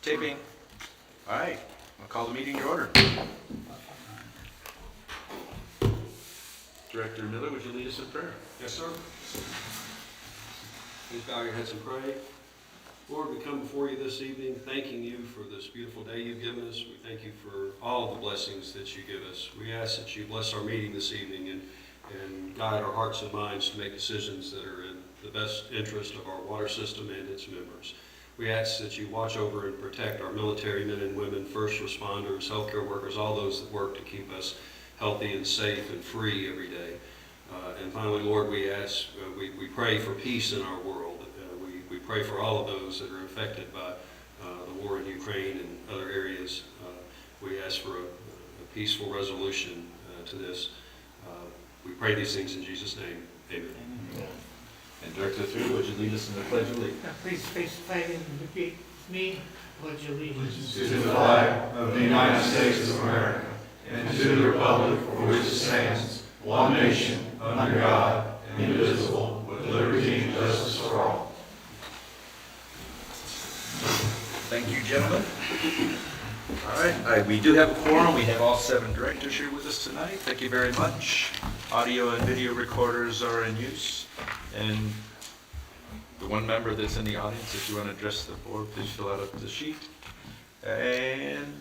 Taping. All right, I'll call the meeting to order. Director Miller, would you lead us in prayer? Yes, sir. Please bow your heads and pray. Lord, we come before you this evening thanking you for this beautiful day you've given us. We thank you for all of the blessings that you give us. We ask that you bless our meeting this evening and guide our hearts and minds to make decisions that are in the best interest of our water system and its members. We ask that you watch over and protect our military men and women, first responders, healthcare workers, all those that work to keep us healthy and safe and free every day. And finally, Lord, we ask, we pray for peace in our world. We pray for all of those that are affected by the war in Ukraine and other areas. We ask for a peaceful resolution to this. We pray these things in Jesus' name. Amen. Amen. And Director Thru, would you lead us in the Pledge of Allegiance? Please face the flag and repeat me. Pledge allegiance to the flag of the United States of America and to the republic for which it stands, one nation, under God, indivisible, with liberty and justice for all. Thank you, gentlemen. All right, we do have a quorum. We have all 7 directors here with us tonight. Thank you very much. Audio and video recorders are in use. And the one member that's in the audience, if you want to address the board, please fill out the sheet. And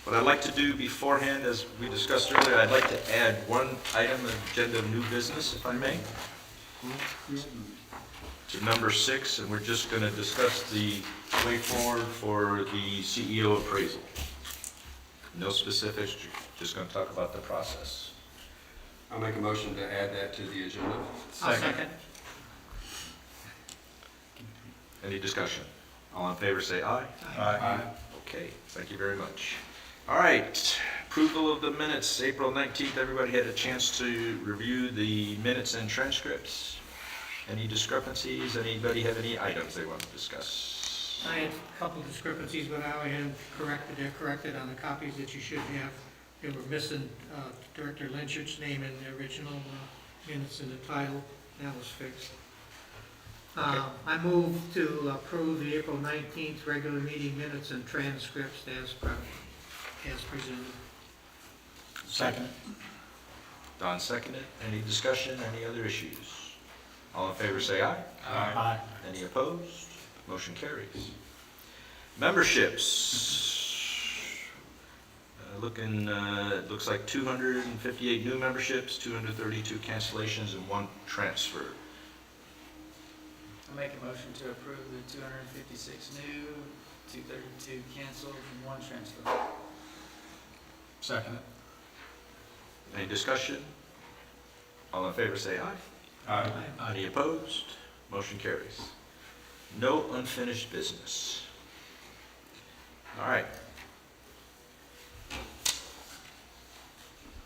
what I'd like to do beforehand, as we discussed earlier, I'd like to add one item of agenda of new business, if I may, to number 6, and we're just going to discuss the way forward for the CEO appraisal. No specifics, just going to talk about the process. I'll make a motion to add that to the agenda. I'll second. Any discussion? All in favor say aye. Aye. Okay, thank you very much. All right, approval of the minutes, April 19th. Everybody had a chance to review the minutes and transcripts. Any discrepancies? Anybody have any items they want to discuss? I had a couple discrepancies, but I had corrected. They're corrected on the copies that you should have. They were missing Director Lynchard's name in the original minutes in the title. That was fixed. Okay. I move to approve the April 19th regular meeting minutes and transcripts as presented. Second. Don seconded. Any discussion? Any other issues? All in favor say aye. Aye. Any opposed? Motion carries. Memberships. It looks like 258 new memberships, 232 cancellations, and 1 transfer. I'll make a motion to approve the 256 new, 232 canceled, and 1 transfer. Second. Any discussion? All in favor say aye. Aye. Any opposed? Motion carries. No unfinished business. All right.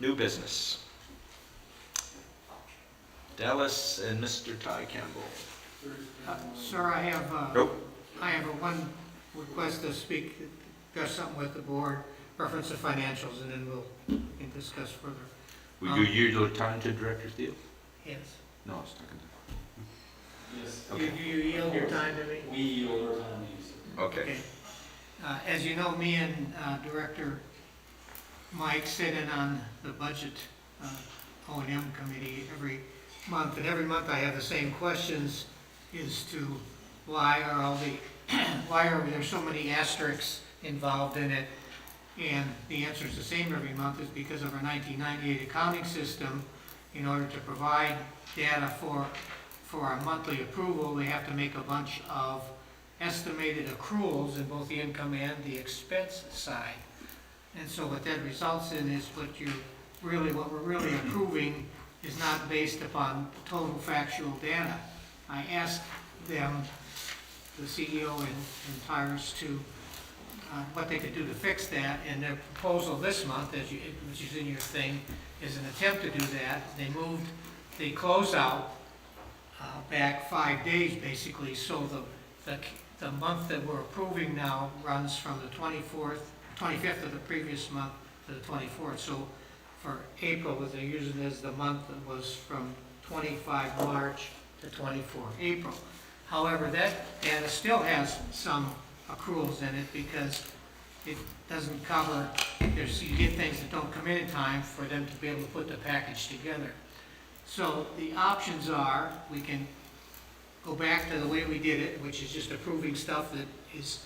New business. Dallas and Mr. Ty Campbell. Sir, I have Nope. I have one request to speak, discuss something with the board, reference to financials, and then we can discuss further. Would you yield your time to Director Steele? Yes. No, I was talking to. Yes, Okay. You yield your time to me? we yield our time to you, sir. Okay. As you know, me and Director Mike sit in on the budget O&M committee every month, and every month I have the same questions as to why are there so many asterisks involved in it, and the answer is the same every month. Is because of our 1998 accounting system. In order to provide data for our monthly approval, they have to make a bunch of estimated accruals in both the income and the expense side. And so what that results in is what we're really approving is not based upon total factual data. I asked them, the CEO and Tyrus, to what they could do to fix that, and their proposal this month, which is in your thing, is an attempt to do that. They moved the closeout back 5 days, basically, so the month that we're approving now runs from the 25th of the previous month to the 24th. So for April, what they're using as the month that was from 25 March to 24 April. However, that data still has some accruals in it because it doesn't cover, you get things that don't come in time for them to be able to put the package together. So the options are, we can go back to the way we did it, which is just approving stuff that is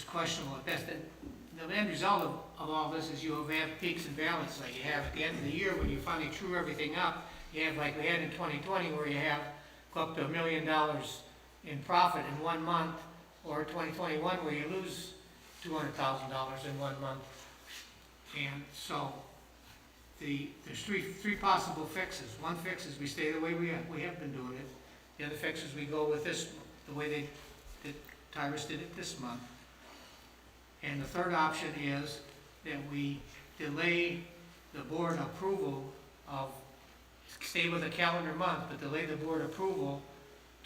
questionable at best. The end result of all this is you'll have peaks and valleys like you have at the end of the year when you finally true everything up. You have like we had in 2020 where you have go up to $1 million in profit in 1 month, or 2021 where you lose $200,000 in 1 month. And so there's three possible fixes. One fix is we stay the way we have been doing it. The other fix is we go with this, the way Tyrus did it this month. And the third option is that we delay the board approval of, stay with a calendar month, but delay the board approval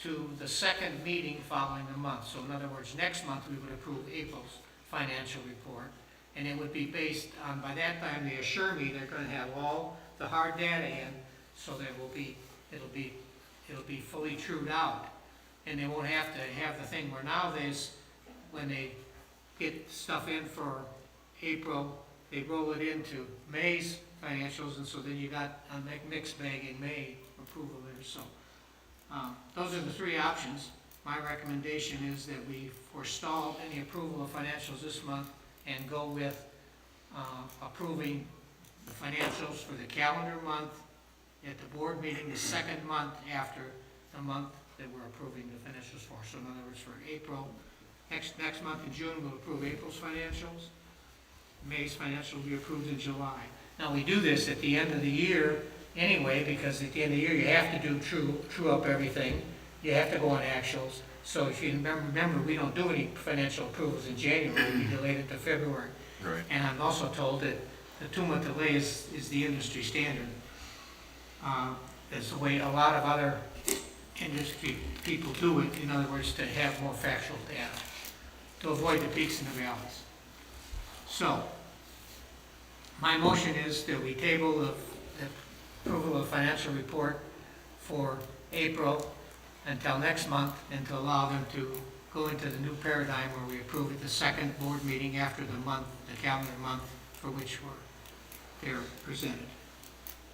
to the second meeting following the month. So in other words, next month we would approve April's financial report. And it would be based on, by that time, they assure me they're gonna have all the hard data in, so that it'll be fully trued out. And they won't have to have the thing where nowadays, when they get stuff in for April, they roll it into May's financials, and so then you got a mixed bag in May approval there. So those are the three options. My recommendation is that we forestall any approval of financials this month and go with approving the financials for the calendar month at the board meeting the second month after the month that we're approving the financials for. So in other words, for April, next month in June, we'll approve April's financials. May's financials will be approved in July. Now, we do this at the end of the year anyway, because at the end of the year, you have to do true up everything. You have to go on actuals. So if you remember, we don't do any financial approvals in January. We delayed it to February. Right. And I'm also told that the 2-month delay is the industry standard. It's the way a lot of other industry people do it, in other words, to have more factual data, to avoid the peaks and the valleys. So, my motion is that we table the approval of financial report for April until next month, and to allow them to go into the new paradigm where we approve at the second board meeting after the month, the calendar month for which they're presented.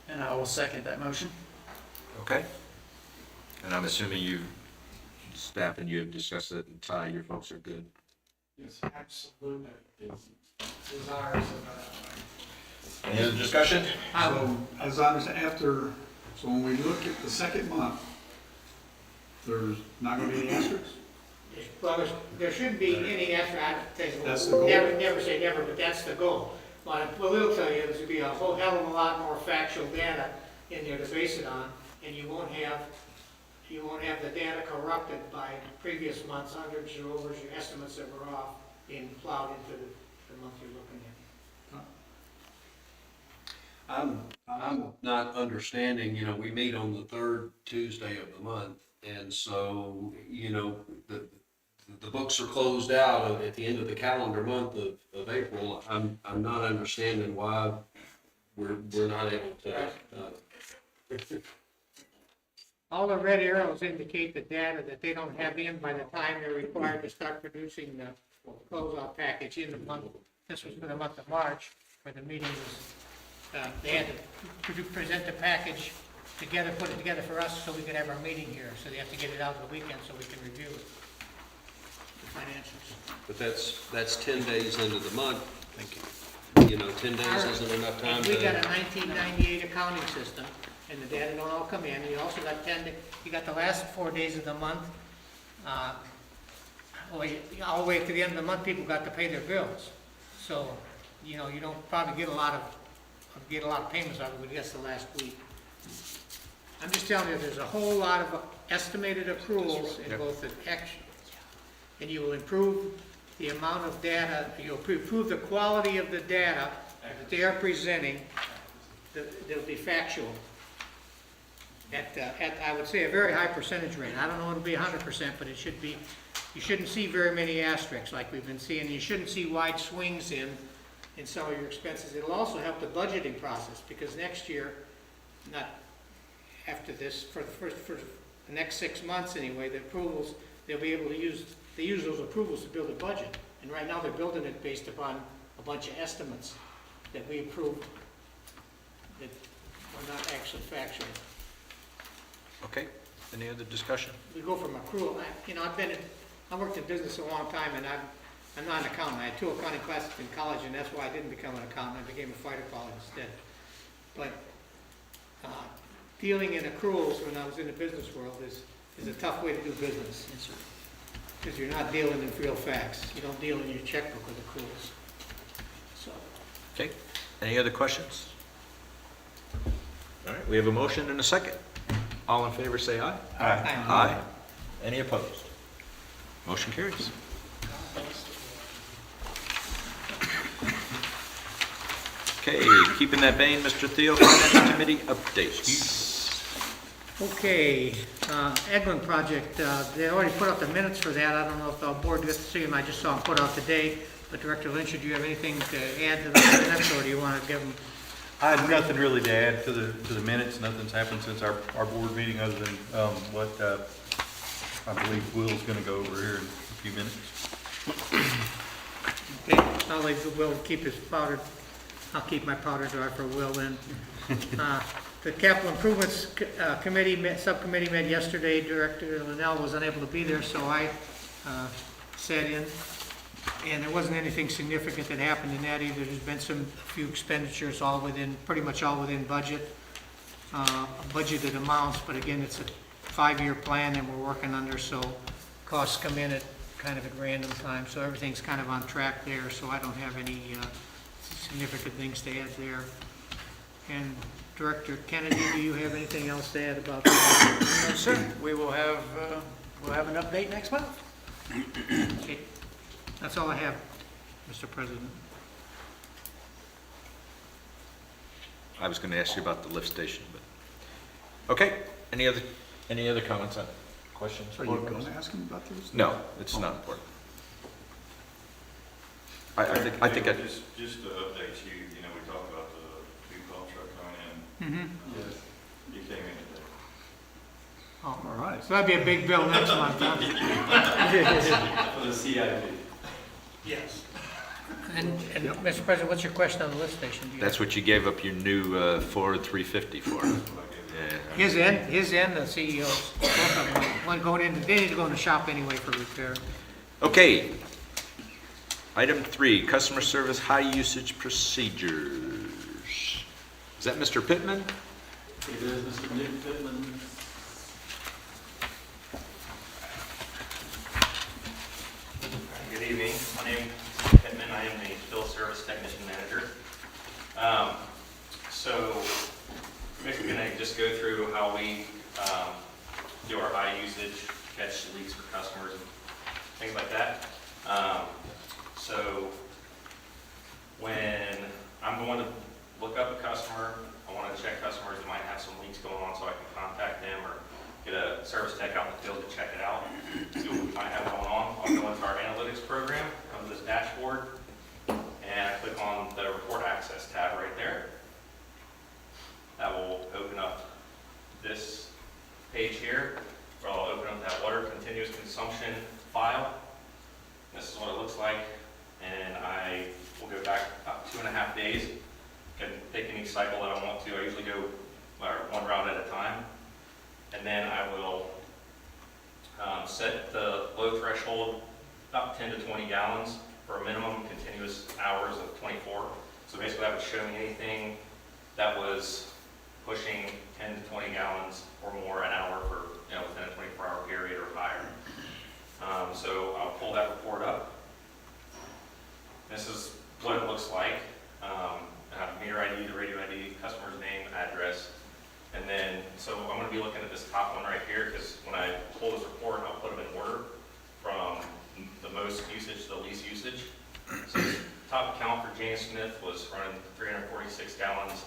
And I will second that motion. Okay. And I'm assuming staff and you have discussed it, and Ty, your folks are good. Yes, absolutely. It's desirous of that. Any other discussion? So, as I understand, so when we look at the second month, there's not gonna be any asterisks? Well, there shouldn't be any extra advertising. That's the goal? Never say never, but that's the goal. But I will tell you, there's gonna be a whole hell of a lot more factual data in there to base it on, and you won't have the data corrupted by previous months, hundreds or overs, your estimates that were off, being plowed into the month you're looking at. I'm not understanding, we meet on the third Tuesday of the month, and so, the books are closed out at the end of the calendar month of April. I'm not understanding why we're not able to. All the red arrows indicate the data that they don't have in by the time they're required to start producing the closeout package in the month. This was for the month of March, where the meeting was, they had to present the package together, put it together for us so we could have our meeting here. So they have to get it out of the weekend so we can review it, the financials. But that's 10 days into the month. Thank you. 10 days isn't enough time We got a to. 1998 accounting system, and the data don't all come in. You also got you got the last 4 days of the month. All the way to the end of the month, people got to pay their bills. So, you don't probably get a lot of payments out of it, I guess, the last week. I'm just telling you, there's a whole lot of estimated accruals in both the action, and you will improve the amount of data, you'll improve the quality of the data that they are presenting. They'll be factual at I would say a very high percentage rate. I don't know it'll be 100%, but it should be. You shouldn't see very many asterisks like we've been seeing. You shouldn't see wide swings in some of your expenses. It'll also help the budgeting process, because next year, not after this, for the next 6 months anyway, the approvals, they'll be able to use they use those approvals to build a budget. And right now, they're building it based upon a bunch of estimates that we approved that are not actually factual. Okay, any other discussion? We go from accrual, I worked in business a long time, and I'm not an accountant. I had 2 accounting classes in college, and that's why I didn't become an accountant. I became a fighter pilot instead. But dealing in accruals when I was in the business world is a tough way to do business. Yes, sir. Because you're not dealing in real facts. You don't deal in your checkbook with accruals. So, Okay, any other questions? All right, we have a motion and a second. All in favor, say aye. Aye. Any opposed? Motion carries. Okay, keeping that vein, Mr. Thiel, Finance Committee updates. okay, Eglin project, they already put out the minutes for that. I don't know if the board gets to see them. I just saw them put out today. But Director Lynch, do you have anything to add to the minutes, or do you want to give them? I have nothing really to add to the minutes. Nothing's happened since our board meeting other than what I believe Will's going to go over here in a few minutes. Okay, I'll leave Will keep his powder. I'll keep my powder dry for Will then. The Capital Improvements Subcommittee met yesterday. Director Linnell was unable to be there, so I sat in. And there wasn't anything significant that happened in that either. There's been a few expenditures pretty much all within budget, budgeted amounts, but again, it's a 5-year plan that we're working under, so costs come in at kind of at random time, so everything's kind of on track there, so I don't have any significant things to add there. And Director Kennedy, do you have anything else to add about that? No, sir. We will have, we'll have an update next month. Okay. That's all I have, Mr. President. I was going to ask you about the lift station, but, okay, any other comments on questions? Are you going to ask him about this? No, it's not important. I think Just to update you, we talked about the new pump truck coming in. He came in today. Oh, All right. so that'd be a big bill next month, huh? For the CIP. Yes. And Mr. President, what's your question on the lift station? that's what you gave up your new Ford 350 for. Yeah. His and the CEO's, both of them, one going in, they need to go in the shop anyway for repair. Okay. Item 3, customer service high usage procedures. Is that Mr. Pittman? It is Mr. Nick Pittman. Good evening. My name is Pittman. I am the field service technician manager. So we're going to just go through how we do our high usage, catch leaks for customers and things like that. So when I'm going to look up a customer, I want to check customers that might have some leaks going on so I can contact them or get a service tech out in the field to check it out, see what we might have going on. I'll go into our analytics program, come to this dashboard, and I click on the report access tab right there. That will open up this page here, where I'll open up that water continuous consumption file. This is what it looks like, and I will go back about 2.5 days. Can pick any cycle that I want to. I usually go one route at a time. And then I will set the low threshold about 10 to 20 gallons for a minimum continuous hours of 24. So basically that would show me anything that was pushing 10 to 20 gallons or more an hour for within a 24-hour period or higher. So I'll pull that report up. This is what it looks like. I have meter ID, the radio ID, customer's name, address. And then, so I'm going to be looking at this top one right here because when I pull this report, I'll put them in order from the most usage to the least usage. So the top account for James Smith was running 346 gallons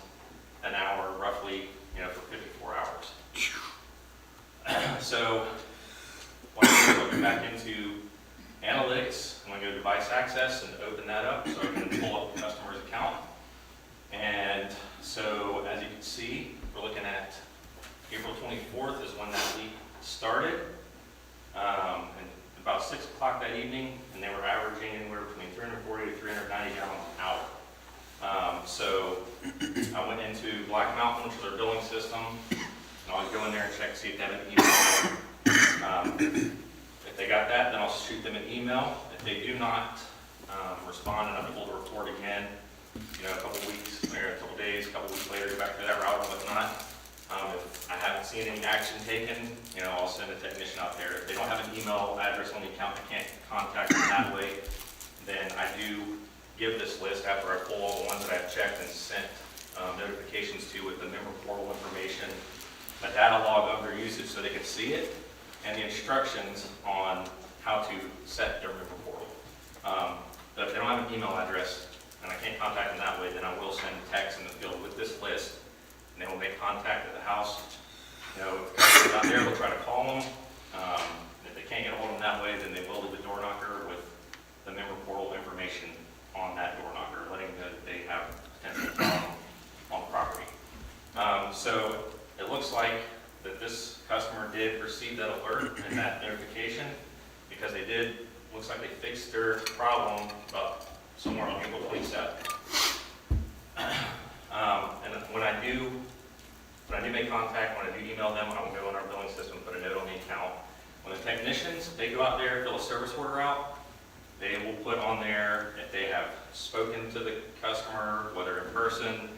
an hour, roughly, for 54 hours. So when I go back into analytics, I'm going to go to device access and open that up so I can pull up the customer's account. And so as you can see, we're looking at April 24th is when that leak started. And about 6 o'clock that evening, and they were averaging anywhere between 340 to 390 gallons an hour. So I went into Black Mountain, which is our billing system, and I'll go in there and check to see if they have an email. If they got that, then I'll shoot them an email. If they do not respond, and I'm able to report again, a couple weeks, or a couple days, a couple weeks later, go back to that route or whatnot. If I haven't seen any action taken, I'll send a technician out there. If they don't have an email address on the account, I can't contact them that way, then I do give this list after I pull all the ones that I've checked and sent notifications to with the member portal information, a data log of their usage so they can see it, and the instructions on how to set their member portal. But if they don't have an email address and I can't contact them that way, then I will send text in the field with this list, and they will make contact at the house. If the customer's not there, we'll try to call them. If they can't get a hold of them that way, then they will leave a door knocker with the member portal information on that door knocker, letting them know that they have potential problem on the property. So it looks like that this customer did receive that alert and that notification, because they did, looks like they fixed their problem about somewhere on April 27th. And when I do make contact, when I do email them, I will go in our billing system, put a note on the account. When the technicians, they go out there, fill a service order out, they will put on there if they have spoken to the customer, whether in person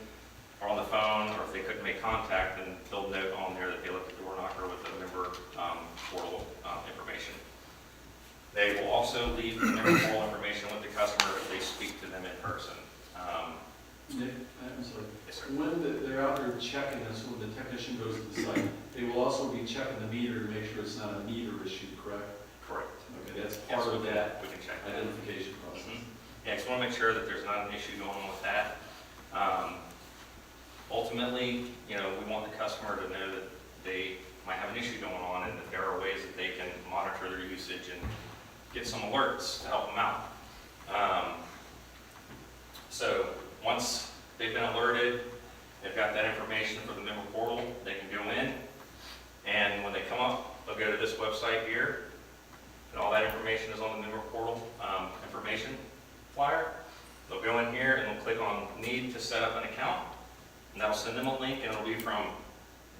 or on the phone, or if they couldn't make contact, then they'll note on there that they left the door knocker with the member portal information. They will also leave the member portal information with the customer if they speak to them in person. Nick, I'm sorry. Yes, sir. When they're out there checking this, when the technician goes to the site, they will also be checking the meter to make sure it's not a meter issue, correct? Correct. Okay, that's Yes, part of that we can check that. identification process. Yeah, just want to make sure that there's not an issue going on with that. Ultimately, we want the customer to know that they might have an issue going on and that there are ways that they can monitor their usage and get some alerts to help them out. So once they've been alerted, they've got that information for the member portal, they can go in, and when they come up, they'll go to this website here, and all that information is on the member portal information flyer. They'll go in here and they'll click on need to set up an account, and that'll send them a link, and it'll be from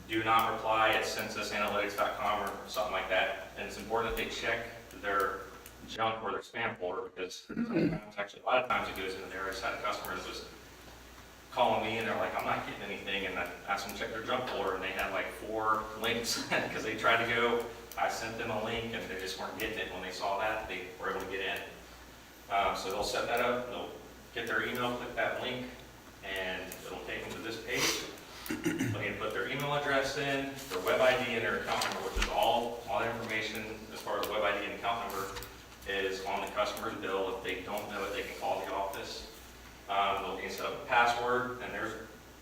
do not reply at censusanalytics.com or something like that. And it's important that they check their junk or their spam folder, because actually a lot of times it goes into there. I just had a customer that was calling me and they're like, I'm not getting anything, and I asked them to check their junk folder, and they had like 4 links because they tried to go. I sent them a link and they just weren't getting it. When they saw that, they were able to get in. So they'll set that up, they'll get their email, click that link, and it'll take them to this page. They'll need to put their email address in, their web ID, and their account number, which is all that information as far as web ID and account number is on the customer's bill. If they don't know it, they can call the office. They'll need to set up a password, and there's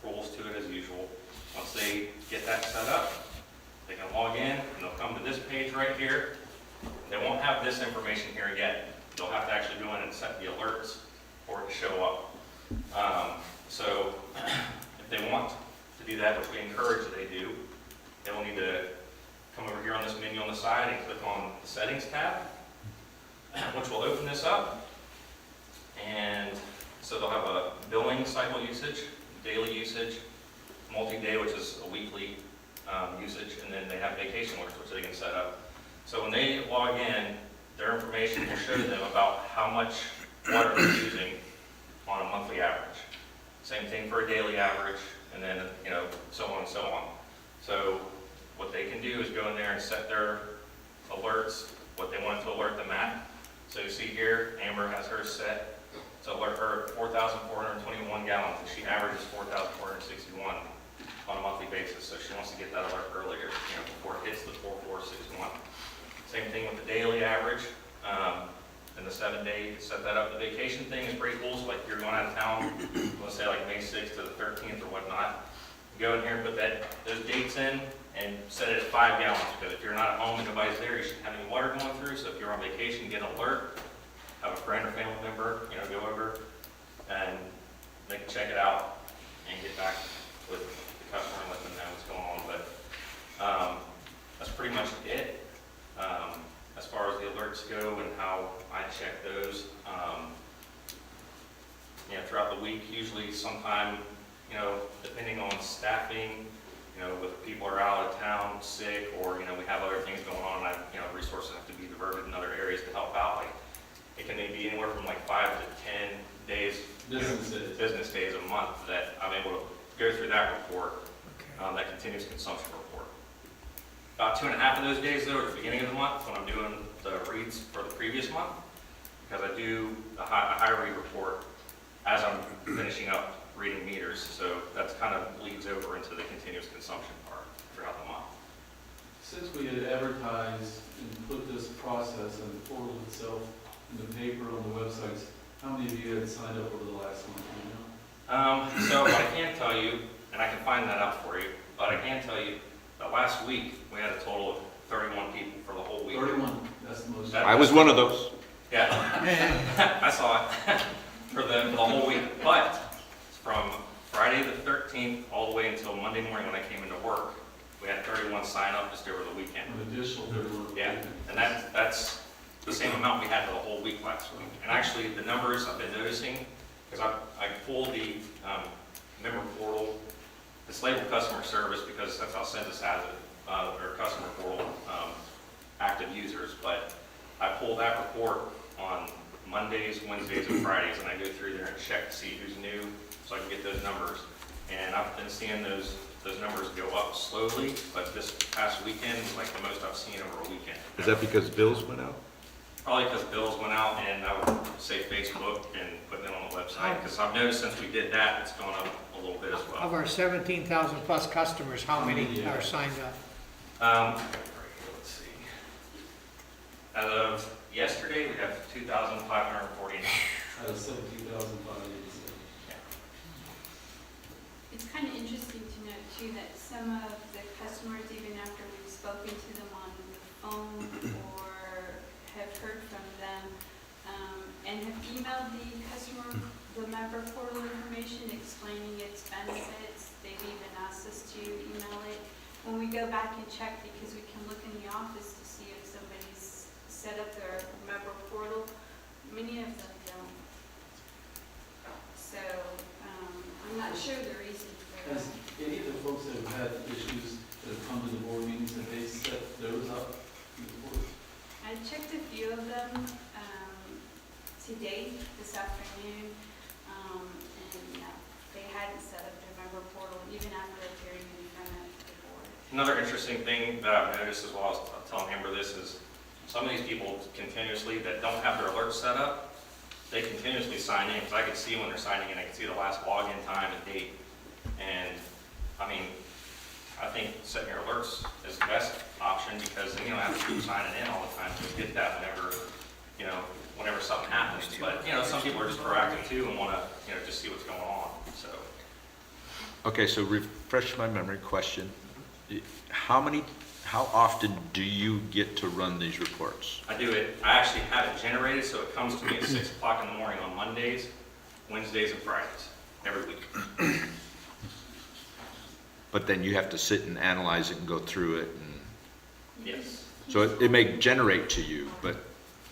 rules to it as usual. Once they get that set up, they can log in, and they'll come to this page right here. They won't have this information here yet. They'll have to actually go in and set the alerts for it to show up. So if they want to do that, which we encourage that they do, they will need to come over here on this menu on the side and click on the settings tab, which will open this up. And so they'll have a billing cycle usage, daily usage, multi-day, which is a weekly usage, and then they have vacation alerts, which they can set up. So when they log in, their information will show them about how much water they're using on a monthly average. Same thing for a daily average, and then, so on and so on. So what they can do is go in there and set their alerts, what they want to alert them at. So you see here, Amber has hers set to alert her 4,421 gallons, and she averages 4,461 on a monthly basis. So she wants to get that alert earlier, before it hits the 4,461. Same thing with the daily average. And the 7-day, set that up. The vacation thing is pretty cool. So like if you're going out of town, let's say like May 6th to the 13th or whatnot, go in here and put those dates in and set it at 5 gallons. Because if you're not at home and nobody's there, you shouldn't have any water going through. So if you're on vacation, get an alert, have a friend or family member, go over and they can check it out and get back with the customer and let them know what's going on. But that's pretty much it. As far as the alerts go, week, usually sometime, depending on staffing, with people are out of town sick, or, we have other things going on, and resources have to be diverted in other areas to help out. Like, it can be anywhere from like 5 to 10 days, business days a month that I'm able to go through that report, that continuous consumption report. About 2.5 of those days, though, are at the beginning of the month when I'm doing the reads for the previous month, because I do a high read report as I'm finishing up reading meters, so that's kind of leads over into the continuous consumption part throughout the month. Since we had advertised and put this process and the portal itself in the paper, on the websites, how many of you had signed up over the last month? Do you know? So I can tell you, and I can find that out for you, but I can tell you that last week we had a total of 31 people for the whole week. 31, that's the most. I was one of those. Yeah, I saw it for the whole week. But from Friday the 13th all the way until Monday morning when I came into work, we had 31 sign up just over the weekend. An additional 31. Yeah, and that's the same amount we had for the whole week last week. And actually, the numbers I've been noticing, because I pulled the member portal, it's labeled customer service because that's how Census has it, or customer portal active users. But I pull that report on Mondays, Wednesdays, and Fridays, and I go through there and check to see who's new, so I can get those numbers. And I've been seeing those numbers go up slowly, but this past weekend is like the most I've seen over a weekend. Is that because bills went out? Probably because bills went out, and I would say Facebook and putting it on the website, because I've noticed since we did that, it's gone up a little bit as well. Of our 17,000 plus customers, how many are signed up? Let's see. As of yesterday, we have 2,549. Out of 17,587. It's kind of interesting to note too that some of the customers, even after we've spoken to them on the phone or have heard from them, and have emailed the member portal information explaining its benefits. They've even asked us to email it. When we go back and check, because we can look in the office to see if somebody's set up their member portal, many of them don't. So I'm not sure the reason for Has that. any of the folks that have had issues that have come to the board meetings, have they set those up in the board? I checked a few of them today, this afternoon, and they hadn't set up their member portal even after appearing in front of the board. Another interesting thing that I've noticed as well as telling Amber this is some of these people continuously that don't have their alerts set up, they continuously sign in, because I can see when they're signing in, I can see the last login time and date. And I mean, I think setting your alerts is the best option, because then you don't have to keep signing in all the time to get that whenever something happens. But, some people are just proactive too and want to, just see what's going on, so. Okay, so refresh my memory question. How often do you get to run these reports? I do it, I actually have it generated, so it comes to me at 6 o'clock in the morning on Mondays, Wednesdays, and Fridays, every week. But then you have to sit and analyze it and go through it. Yes. So it may generate to you, but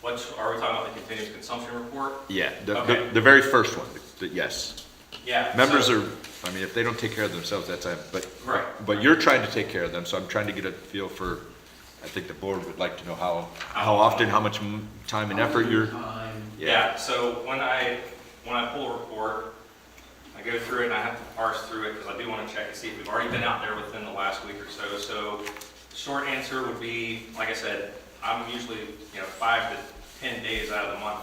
Are we talking about the continuous consumption report? yeah, Okay. the very first one, yes. Yeah. Members so- if they don't take care of themselves, but Right. But you're trying to take care of them, so I'm trying to get a feel for, I think the board would like to know how often, how much time and effort you're. Time. Yeah, so when I pull a report, I go through it and I have to parse through it, because I do want to check and see if we've already been out there within the last week or so. So the short answer would be, like I said, I'm usually 5 to 10 days out of the month.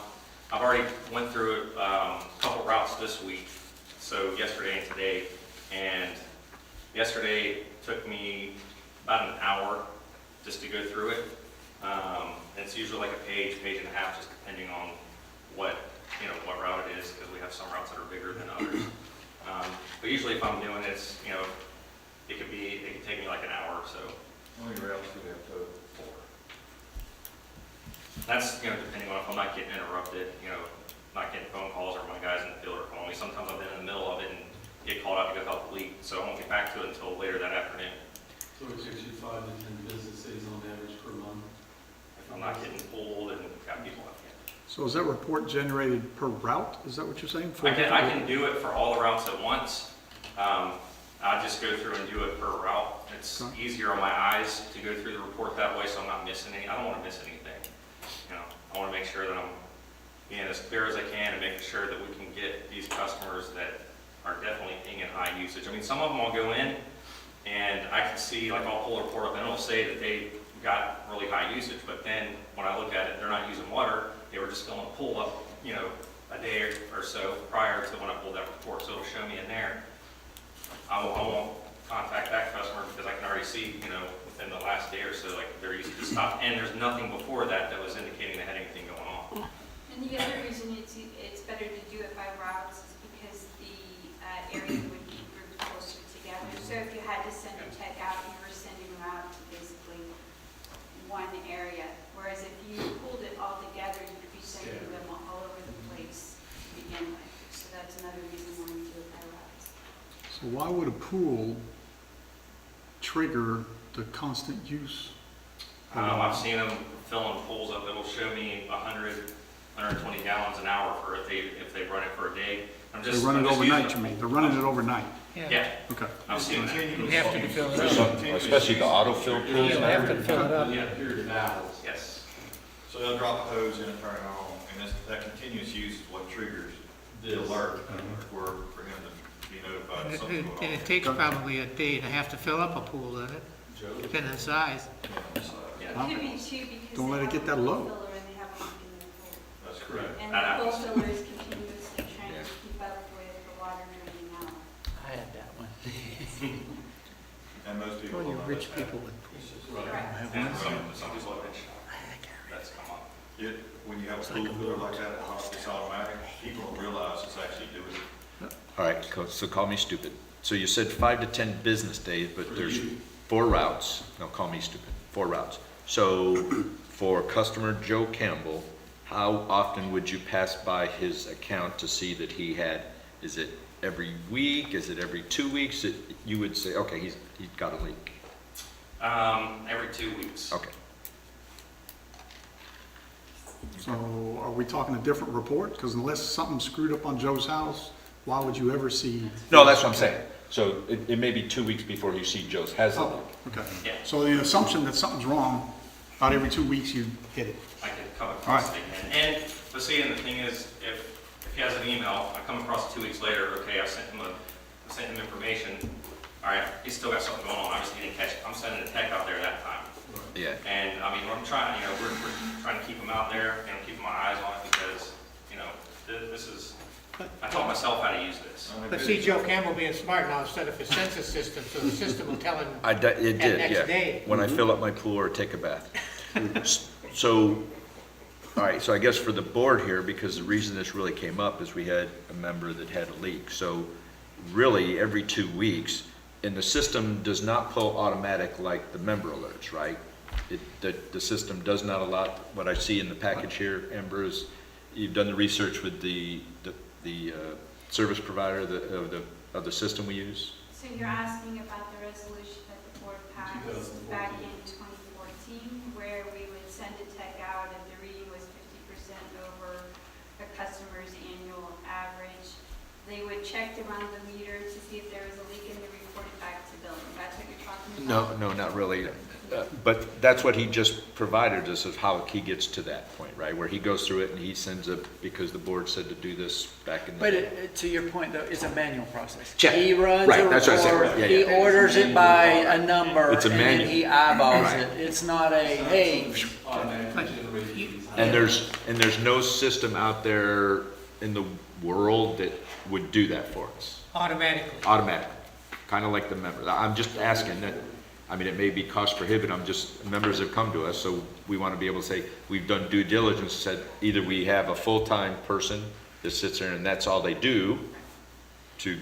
I've already went through a couple routes this week, so yesterday and today. And yesterday took me about an hour just to go through it. It's usually like a page and a half, just depending on what route it is, because we have some routes that are bigger than others. But usually if I'm doing this, it could take me like an hour or so. How many routes do we have to? 4. That's, depending on if I'm not getting interrupted, not getting phone calls, or my guys in the field are calling me. Sometimes I've been in the middle of it and get called out to go help the leak, so I won't get back to it until later that afternoon. So it takes you 5 to 10 business days on average per month? If I'm not getting pulled and got people on hand. So So is that report generated per route? Is that what you're saying? I can do it for all the routes at once. I just go through and do it per route. It's Okay. easier on my eyes to go through the report that way, so I'm not missing any. I don't want to miss anything. You know, I want to make sure that I'm being as clear as I can and making sure that we can get these customers that are definitely paying in high usage. I mean, some of them I'll go in and I can see, like I'll pull a report up and it'll say that they got really high usage, but then when I look at it, they're not using water. They were just filling a pool up, you know, a day or so prior to when I pulled that report, so it'll show me in there. I won't contact that customer because I can already see, you know, within the last day or so, like they're using to stop. And there's nothing before that that was indicating they had anything going on. And the other reason it's better to do it by routes is because the area would be grouped closer together. So if you had to send a tech out, you were sending them out to basically one area. Whereas if you pulled it all together, you'd be sending them all over the place to begin with. So that's another reason why you do it by routes. So why would a pool trigger the constant use? I've seen them filling pools up. It'll show me 120 gallons an hour for if they run it for a day. They run it overnight, you mean? They're running it overnight? Yeah, Okay. I've seen that. You have to fill it up. Especially the autofill pools. You have to fill it up. Yeah. Period of hours. Yes. So they'll drop a hose in and turn it on, and that continuous use is what triggers the alert for him to be notified of something going on. And it takes probably a day and a half to fill up a pool, doesn't it? Depending on the size. Yeah. It could be two because Don't let they it get have a that pool low. filler and they have a leak in their pool. That's correct. And That the pool happens. filler is continuously trying to keep up with the water draining out. I had that one. And most people. Only don't know rich that. people with pools. Correct. And some people have been shocked. That's come up. When you have a pool filler like that, it's automatic, people don't realize it's actually doing it. All right, so call me stupid. So you said 5 to 10 business days, but For there's you. 4 routes. No, call me stupid. 4 routes. So for customer Joe Campbell, how often would you pass by his account to see that he had, is it every week? Is it every 2 weeks? You would say, okay, he's got a leak. Every 2 weeks. Okay. So are we talking a different report? Because unless something screwed up on Joe's house, why would you ever see? No, that's what I'm saying. So it may be 2 weeks before you see Joe's has a leak. Oh, okay. Yeah. So the assumption that something's wrong, about every 2 weeks you hit it. I can come across it again. And, but see, and the thing is, if he has an email, I come across it 2 weeks later, okay, I sent him information. All right, he's still got something going on. Obviously, he didn't catch it. I'm sending a tech out there that time. Yeah. And I mean, what I'm trying, you know, we're trying to keep him out there and keeping my eyes on it because, you know, this is, I taught myself how to use this. But see, Joe Campbell being smart now set up a census system, so the system will tell him It that did, next yeah. day. When I fill up my pool or take a bath. So, all right, so I guess for the board here, because the reason this really came up is we had a member that had a leak. So really, every 2 weeks, and the system does not pull automatic like the member alerts, right? The system does not allow, what I see in the package here, Amber, is you've done the research with the service provider of the system we use? So you're asking about the resolution that the board passed back in 2014, where we would send a tech out if the reading was 50% over a customer's annual average. They would check to run the meter to see if there was a leak and they report it back to billing. That's what you're talking about? No, not really. But that's what he just provided us of how he gets to that point, right? Where he goes through it and he sends it because the board said to do this back in the But day. to your point, though, it's a manual process. Check. He runs Right, a that's what I said. report, Yeah, he yeah. orders it by a number, It's a and then manual. he eyeballs Right. it. It's not a, hey, And there's no system out there in the world that would do that for us. Automatically. Automatically, kind of like the members. I'm just asking that, I mean, it may be cost prohibitive, members have come to us, so we want to be able to say, we've done due diligence, said either we have a full-time person that sits there and that's all they do to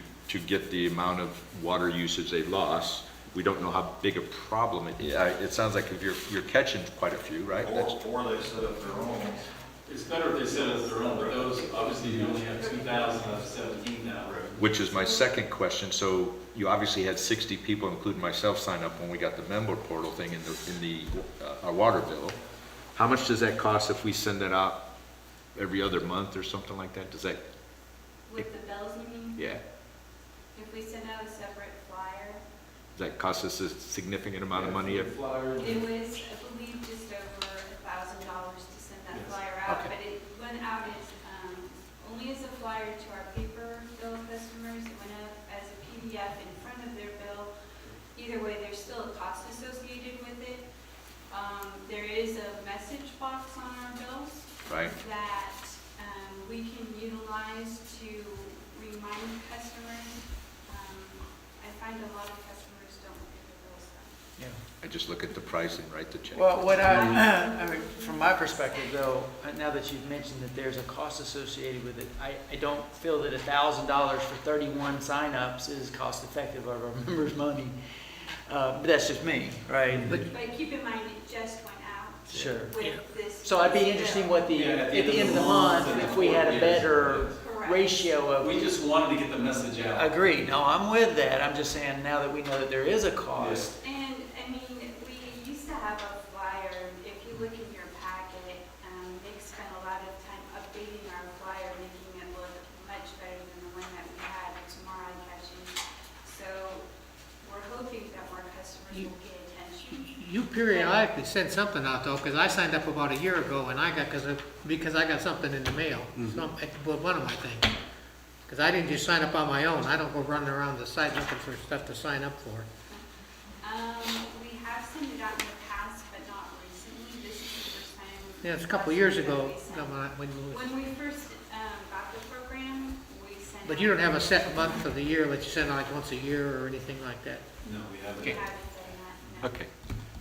get the amount of water usage they lost. We don't know how big a problem it is. It sounds like if you're catching quite a few, right? That's- Or they set up their own. It's better if they set up their own, but those, obviously, you only have 2,000 out of 17 now. Which is my second question. So you obviously had 60 people, including myself, sign up when we got the member portal thing in the our water bill. How much does that cost if we send it out every other month or something like that? Does that, With the bills, you mean? yeah, If we send out a separate flyer, does that cost us a significant amount of money? it was, I believe, just over $1,000 to send that flyer out. Okay. But it went out as, only as a flyer to our paper bill customers. It went out as a PDF in front of their bill. Either way, there's still a cost associated with it. There is a message box on our bills Right. that we can utilize to remind customers. I find a lot of customers don't look at their bills then. Yeah. I just look at the price and write the check. Well, what I mean, from my perspective though, now that you've mentioned that there's a cost associated with it, I don't feel that $1,000 for 31 signups is cost effective of our members' money. But that's just me, right? But keep in mind, it just went out Sure. with this. So I'd be interested what the, Yeah, at the end of the month, if we had a better Correct. ratio of. We just wanted to get the message out. Agree, no, I'm with that, I'm just saying now that we know that there is a cost. And, I mean, we used to have a flyer. If you look in your packet, they spent a lot of time updating our flyer, making it look much better than the one that we had. It's more eye-catching. So we're hoping that more customers will pay attention. You periodically send something out though, because I signed up about a year ago and I got, because I got something in the mail, well, one of my things. Because I didn't just sign up on my own, I don't go running around the site looking for stuff to sign up for. We have sent it out in the past, but not recently. This is the first time. Yeah, it's a couple of years that ago, we sent. When we first got the program, we sent. but you don't have a set month of the year that you send out like once a year or anything like that. No, we haven't. We haven't done that, no. Okay.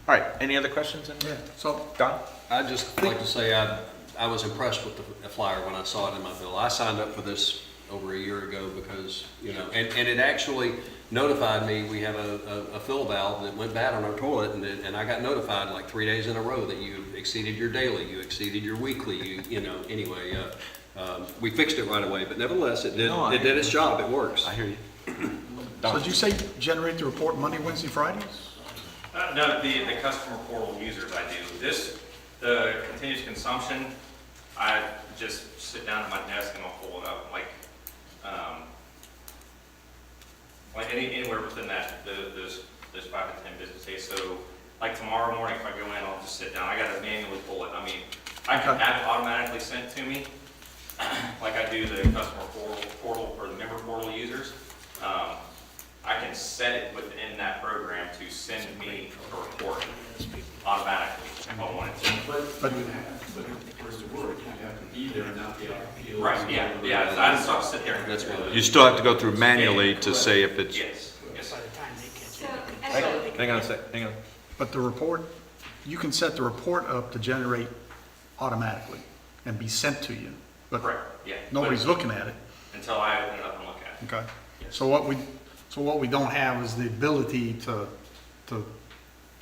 All right, any other questions? Yeah, so Don? I'd just like to say I was impressed with the flyer when I saw it in my bill. I signed up for this over a year ago because, you know, and it actually notified me, we have a fill valve that went bad on our toilet, and I got notified like 3 days in a row that you exceeded your daily, you exceeded your weekly, you know, anyway. We fixed it right away, but nevertheless, it did its job, it works. I hear you. so did you say generate the report Monday, Wednesday, Fridays? No, the customer portal users I do. The continuous consumption, I just sit down at my desk and I'll pull it up, like anywhere within that, those 5 to 10 business days. So like tomorrow morning, if I go in, I'll just sit down. I gotta manually pull it. I mean, I can have it automatically sent to me, like I do the customer portal for the member portal users. I can set it within that program to send me a report automatically if I wanted to. But for it to work, you have to be there and not be able to feel. Right, yeah, I just have to sit there and go through You still have to go through manually to say if it's, Yes, yes. So, hang on a sec, hang on. But the report, you can set the report up to generate automatically and be sent to you, but Correct, yeah. nobody's looking at it. Until I open it up and look at it. Okay. Yes. So what we don't have is the ability to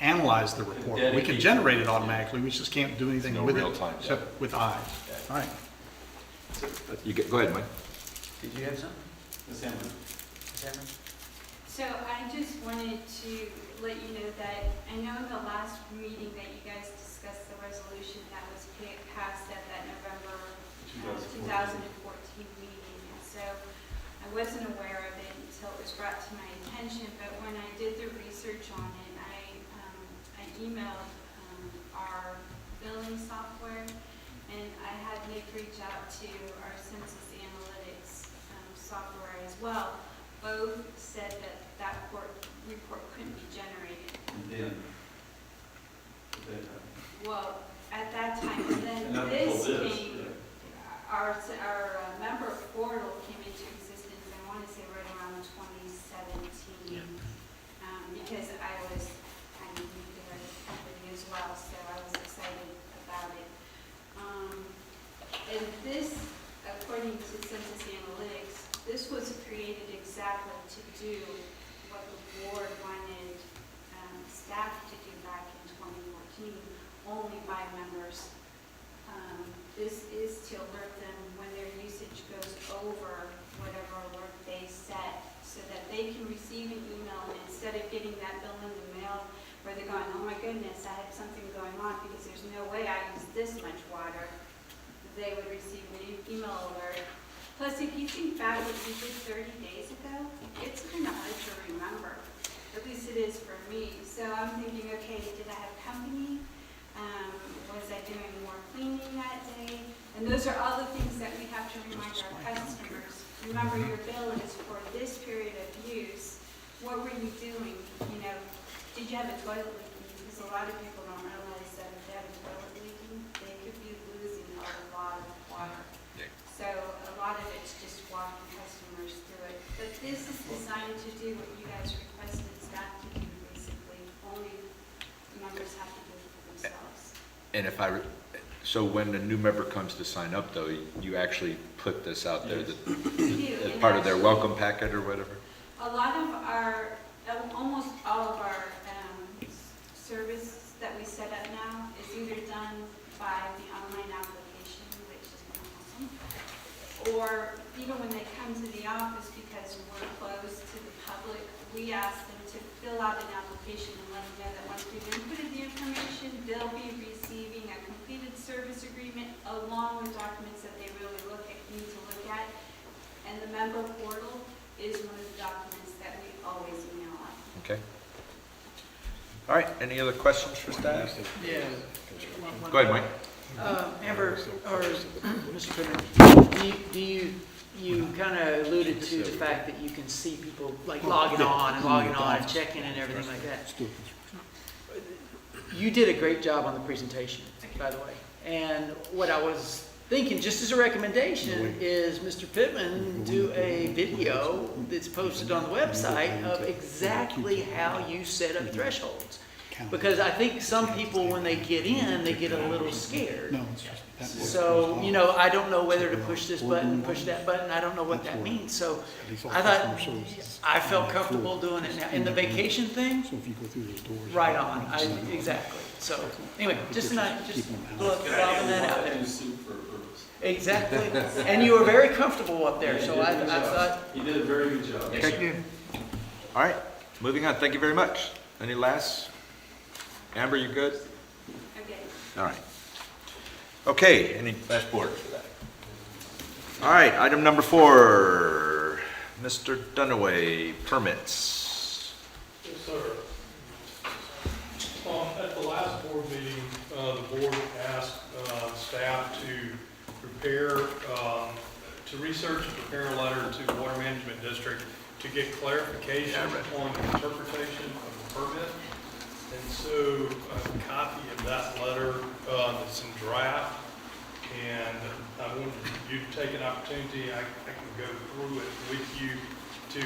analyze the report. We can generate it automatically, we just can't do anything No with real it, time, yeah. except with eyes. All right. Go ahead, Mike. Did you have something? Ms. Hammond? Ms. Hammond? So I just wanted to let you know that, I know in the last meeting that you guys discussed the resolution that was passed at that November 2014 meeting. And so I wasn't aware of it until it was brought to my attention, but when I did the research on it, I emailed our billing software, and I had Nick reach out to our census analytics software as well. Both said that report couldn't be generated. And then? Well, at that time, and then And not this until this, came, right. our member portal came into existence, I want to say right around 2017. Because I was kind of new to the company as well, so I was excited about it. And this, according to Census Analytics, this was created exactly to do what the board wanted staff to do back in 2014, only by members. This is to alert them when their usage goes over whatever alert they set, so that they can receive an email, and instead of getting that bill in the mail where they're going, oh my goodness, I had something going on because there's no way I use this much water, they would receive an email alert. Plus, if you think back what you did 30 days ago, it's kind of hard to remember. At least it is for me. So I'm thinking, okay, did I have company? Was I doing more cleaning that day? And those are all the things that we have to remind our customers. Remember, your bill is for this period of use. What were you doing? You know, did you have a toilet leaking? Because a lot of people don't realize that if they have a toilet leaking, they could be losing a lot of water. So a lot of it's just walking customers through it. But this is designed to do what you guys requested staff to do, basically. Only members have to do it for themselves. And if so when a new member comes to sign up, though, you actually put this out there that, as part of their welcome packet or whatever? A lot of our, almost all of our service that we set up now is either done by the online application, which is awesome, or even when they come to the office, because we're closed to the public, we ask them to fill out an application and let them know that once we've inputted the information, they'll be receiving a completed service agreement along with documents that they really need to look at. And the member portal is one of the documents that we always email out. Okay. All right, any other questions for staff? Yeah. Go ahead, Mike. Amber, or Mr. Pittman, you kind of alluded to the fact that you can see people like logging on and checking and everything like that. You did a great job on the presentation, by the way. And what I was thinking, just as a recommendation, is Mr. Pittman do a video that's posted on the website of exactly how you set up thresholds. Because I think some people, when they get in, they get a little scared. So, you know, I don't know whether to push this button, push that button. I don't know what that means. So I thought, I felt comfortable doing it now. And the vacation thing, right on. Exactly. So anyway, just lobbing that out there. Exactly. And you were very comfortable up there. So I thought. You did a very good job. Thank you. All right, moving on. Thank you very much. Any last? Amber, you good? Okay. All right. Okay, any last board for that? All right, item number 4, Mr. Dunaway, permits. Yes, sir. At the last board meeting, the board asked staff to prepare, to research and prepare a letter to the Water Management District to get clarification on the interpretation of the permit. And so a copy of that letter that's in draft, and I wanted you to take an opportunity, I can go through it with you to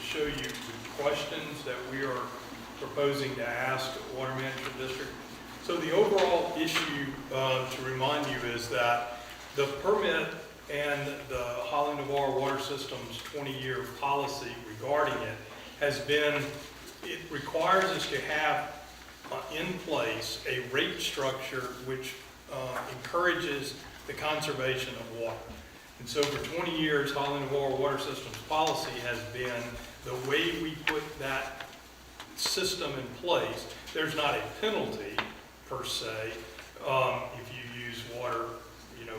show you the questions that we are proposing to ask Water Management District. So the overall issue, to remind you, is that the permit and the Holly Navarre Water System's 20-year policy regarding it has been, it requires us to have in place a rate structure which encourages the conservation of water. And so for 20 years, Holly Navarre Water Systems policy has been the way we put that system in place. There's not a penalty per se if you use water, you know,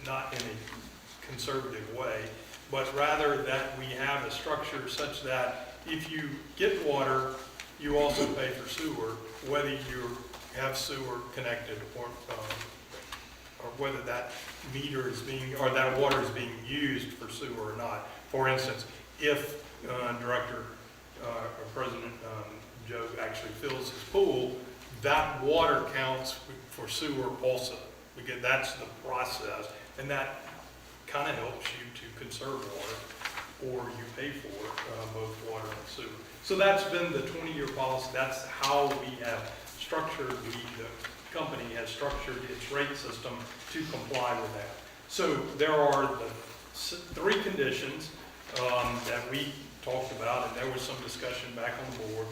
not in a conservative way, but rather that we have a structure such that if you get water, you also pay for sewer, whether you have sewer connected or whether that meter is being, or that water is being used for sewer or not. For instance, if Director or President Joe actually fills his pool, that water counts for sewer also. Because that's the process, and that kind of helps you to conserve water, or you pay for both water and sewer. So that's been the 20-year policy. That's how we have structured, the company has structured its rate system to comply with that. So there are the 3 conditions that we talked about, and there was some discussion back on the board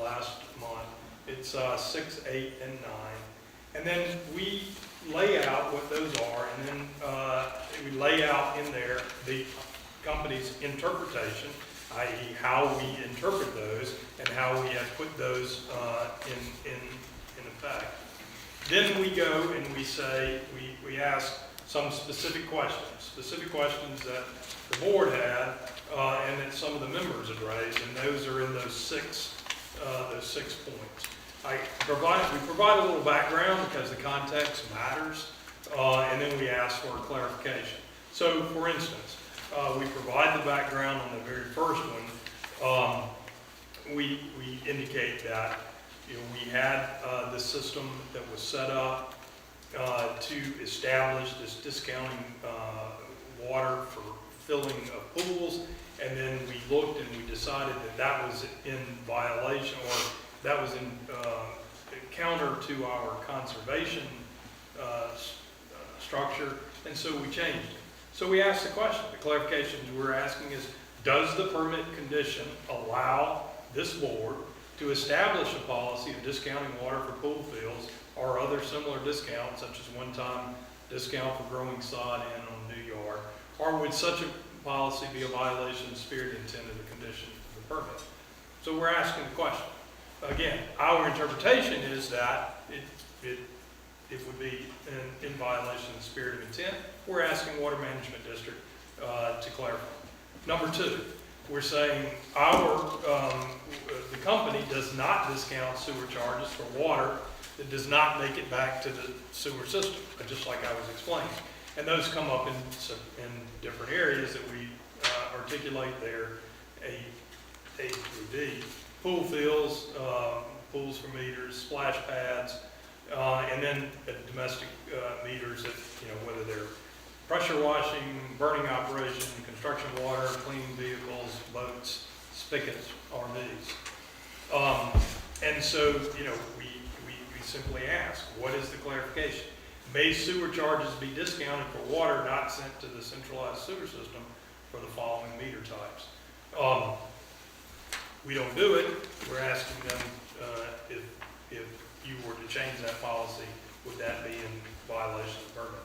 last month. It's 6, 8, and 9. And then we lay out what those are, and then we lay out in there the company's interpretation, i.e. how we interpret those and how we have put those in effect. Then we go and we say, we ask some specific questions that the board had, and that some of the members had raised, and those are in those six points. We provide a little background because the context matters, and then we ask for a clarification. So, for instance, we provide the background on the very first one. We indicate that we had this system that was set up to establish this discounting water for filling of pools, and then we looked and we decided that was in violation, or that was in counter to our conservation structure, and so we changed it. So we asked the question. The clarification we're asking is, does the permit condition allow this board to establish a policy of discounting water for pool fields or other similar discounts, such as one-time discount for growing sod in on a new yard, or would such a policy be a violation of the spirit and intent of the condition of the permit? So we're asking the question. Again, our interpretation is that it would be in violation of the spirit of intent. We're asking Water Management District to clarify. Number two, we're saying the company does not discount sewer charges for water that does not make it back to the sewer system, just like I was explaining. And those come up in different areas that we articulate there, A through D. Pool fields, pools for meters, splash pads, and then domestic meters that, whether they're pressure washing, burning operation, construction water, cleaning vehicles, boats, spigots, RVs. And so, we simply ask, what is the clarification? May sewer charges be discounted for water not sent to the centralized sewer system for the following meter types? We don't do it. We're asking them if you were to change that policy, would that be in violation of the permit?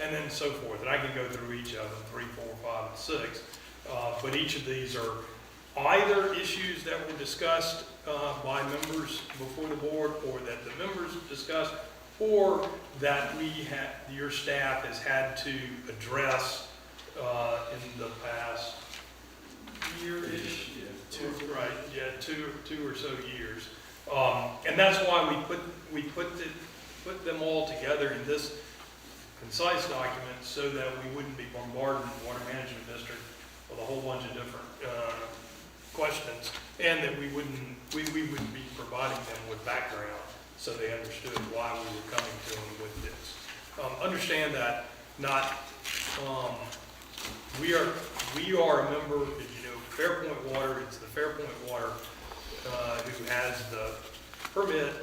And then so forth. And I can go through each of them, 3, 4, 5, and 6. But each of these are either issues that were discussed by members before the board, or that the members discussed, or that your staff has had to address in the past year-ish. Two or so years. And that's why we put them all together in this concise document, so that we wouldn't be bombarding the Water Management District with a whole bunch of different questions, and that we wouldn't be providing them with background so they understood why we were coming to them with this. Understand that we are a member, Fairpoint Water. It's the Fairpoint Water who has the permit.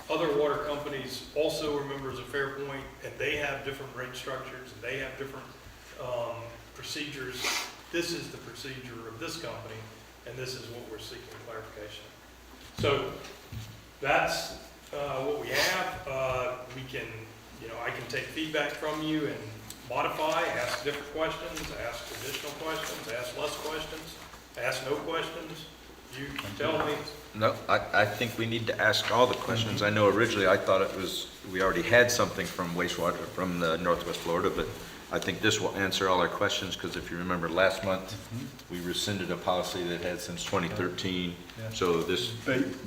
Other water companies also are members of Fairpoint, and they have different rate structures, and they have different procedures. This is the procedure of this company, and this is what we're seeking clarification. So that's what we have. We can, I can take feedback from you and modify, ask different questions, ask additional questions, ask less questions, ask no questions. You tell me. No, I think we need to ask all the questions. I know originally I thought we already had something from wastewater from the Northwest Florida, but I think this will answer all our questions, because if you remember last month, we rescinded a policy that had since 2013. So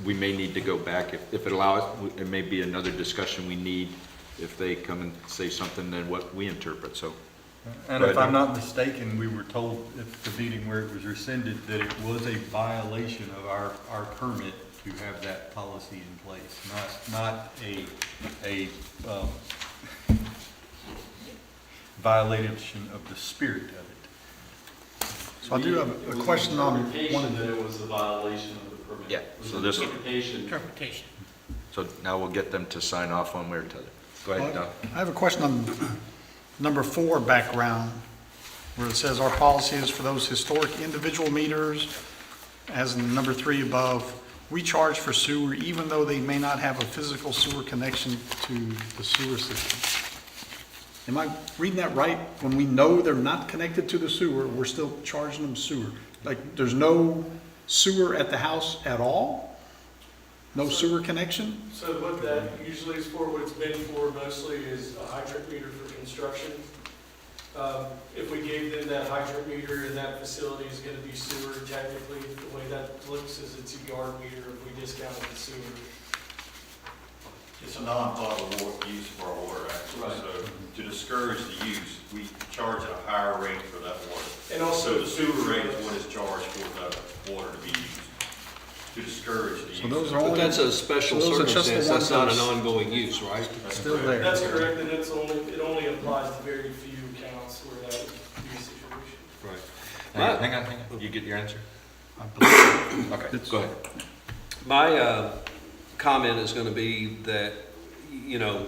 we may need to go back. If it allows, it may be another discussion we need if they come and say something than what we interpret. So. And if I'm not mistaken, we were told at the meeting where it was rescinded that it was a violation of our permit to have that policy in place, not a violation of the spirit of it. So I do have a question on Interpretation that it was a violation of the permit. Yeah, so this. Interpretation. So now we'll get them to sign off one way or the other. Go ahead, Don. I have a question on number 4 background, where it says our policy is for those historic individual meters, as in number 3 above, we charge for sewer even though they may not have a physical sewer connection to the sewer system. Am I reading that right? When we know they're not connected to the sewer, we're still charging them sewer? Like, there's no sewer at the house at all? No sewer connection? So what that usually is for, what it's been for mostly is a hydrant meter for construction. If we gave them that hydrant meter and that facility is gonna be sewer, technically, the way that looks is it's a yard meter if we discounted the sewer. It's a non-potable use of our water, actually. Right. So to discourage the use, we charge at a higher rate for that water. And also So the sewer rate is what is charged for the water to be used, to discourage the use. So those are But only, that's a special So those are just the circumstance, that's not an ones ongoing use, right? That's still correct. there. That's correct, and it only applies to very few accounts where that would be a situation. Right. Hang on. You get your answer? I believe, Okay, go ahead. My comment is going to be that, you know,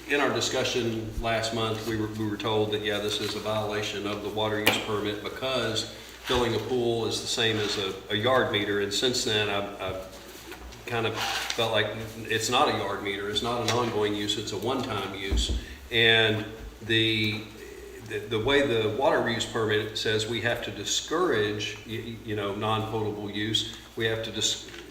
in our discussion last month, we were told that, yeah, this is a violation of the water use permit because filling a pool is the same as a yard meter. And since then, I've kind of felt like it's not a yard meter, it's not an ongoing use, it's a one-time use. And the way the water use permit says we have to discourage, you know, non-potable use, we have to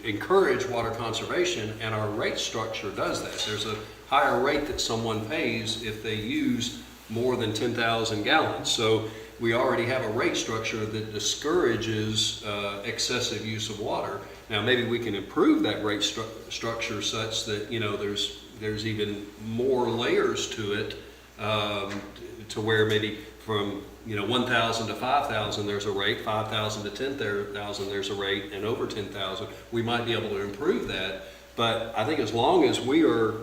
encourage water conservation, and our rate structure does that. There's a higher rate that someone pays if they use more than 10,000 gallons. So we already have a rate structure that discourages excessive use of water. Now, maybe we can improve that rate structure such that, you know, there's even more layers to it, to where maybe from, you know, 1,000 to 5,000 there's a rate, 5,000 to 10,000 there's a rate, and over 10,000 we might be able to improve that. But I think as long as we are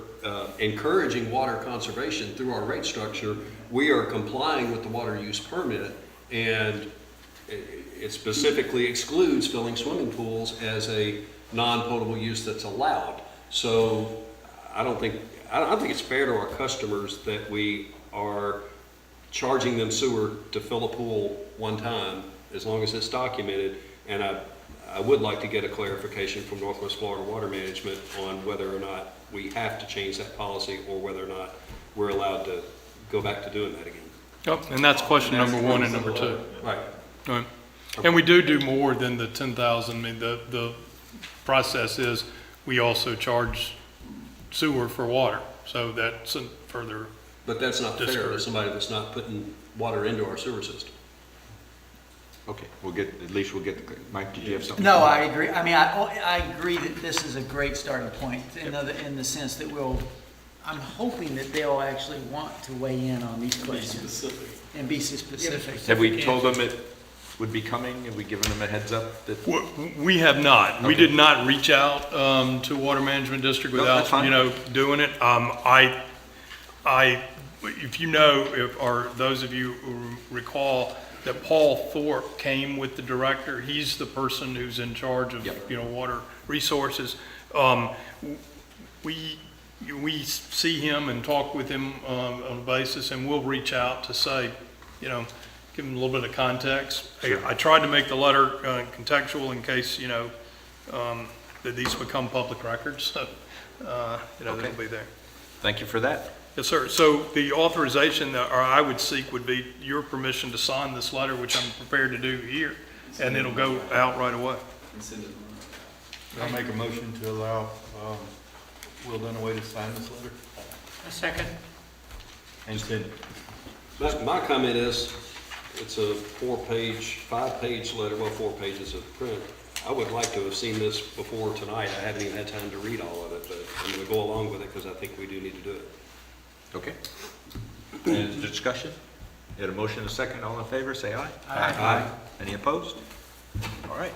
encouraging water conservation through our rate structure, we are complying with the water use permit, and it specifically excludes filling swimming pools as a non-potable use that's allowed. So I don't think it's fair to our customers that we are charging them sewer to fill a pool one time, as long as it's documented. And I would like to get a clarification from Northwest Florida Water Management on whether or not we have to change that policy, or whether or not we're allowed to go back to doing that again. Yep, and that's question number one and number two. Right. Right. And we do more than the 10,000. I mean, the process is we also charge sewer for water. So that's a further, But that's not fair to Discourage. somebody that's not putting water into our sewer system. Okay, at least we'll get, Mike, did you have something? No, I agree. I mean, I agree that this is a great starting point in the sense that I'm hoping that they'll actually want to weigh in on these questions and be specific. Have we told them it would be coming? Have we given them a heads up that? we have not. We Okay. did not reach out to Water Management District No, that's without, fine. you know, doing it. If you know, or those of you who recall, that Paul Thorpe came with the director. He's the person who's in charge of, Yep. you know, water resources. We see him and talk with him on a basis, and we'll reach out to say, you know, give him a little bit of context. Hey, I tried to make the letter contextual in case, you know, that these become public records. So, you know, Okay. they'll be there. Thank you for that. Yes, sir. So the authorization that I would seek would be your permission to sign this letter, which I'm prepared to do here, and it'll go out right away. I'll make a motion to allow Will Dunaway to sign this letter. A second. And send it. My comment is, it's a 5-page letter, well, 4 pages of print. I would like to have seen this before tonight. I haven't even had time to read all of it, but I'm going to go along with it because I think we do need to do it. Okay. Any discussion? You had a motion and a second. All in favor, say aye. Aye. Any opposed? All right.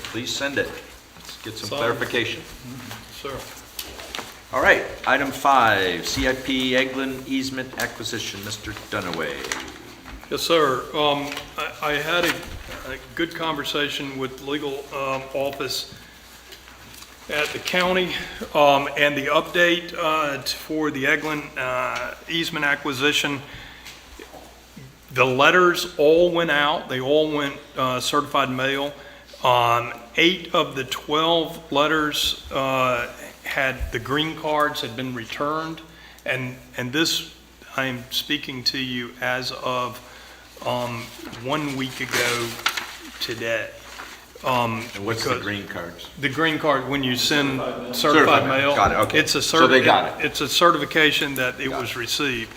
Please send it. Let's get some Signed. clarification. Sir. All right. Item 5, CIP Eglin easement acquisition. Mr. Dunaway. Yes, sir. I had a good conversation with the legal office at the county, and the update for the Eglin easement acquisition. The letters all went out. They all went certified mail. 8 of the 12 letters had the green cards had been returned, and this, I am speaking to you as of 1 week ago today. And what's the because green cards? the green card, when you send certified mail. Got it, okay. It's a So they got it. It's a certification that it Got was it. received.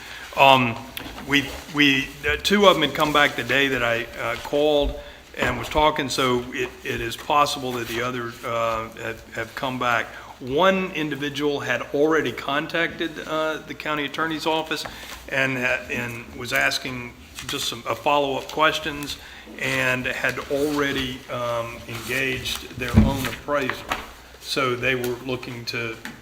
Two of them had come back the day that I called and was talking, so it is possible that the other have come back. One individual had already contacted the county attorney's office and was asking just some follow-up questions, and had already engaged their own appraiser. So they were looking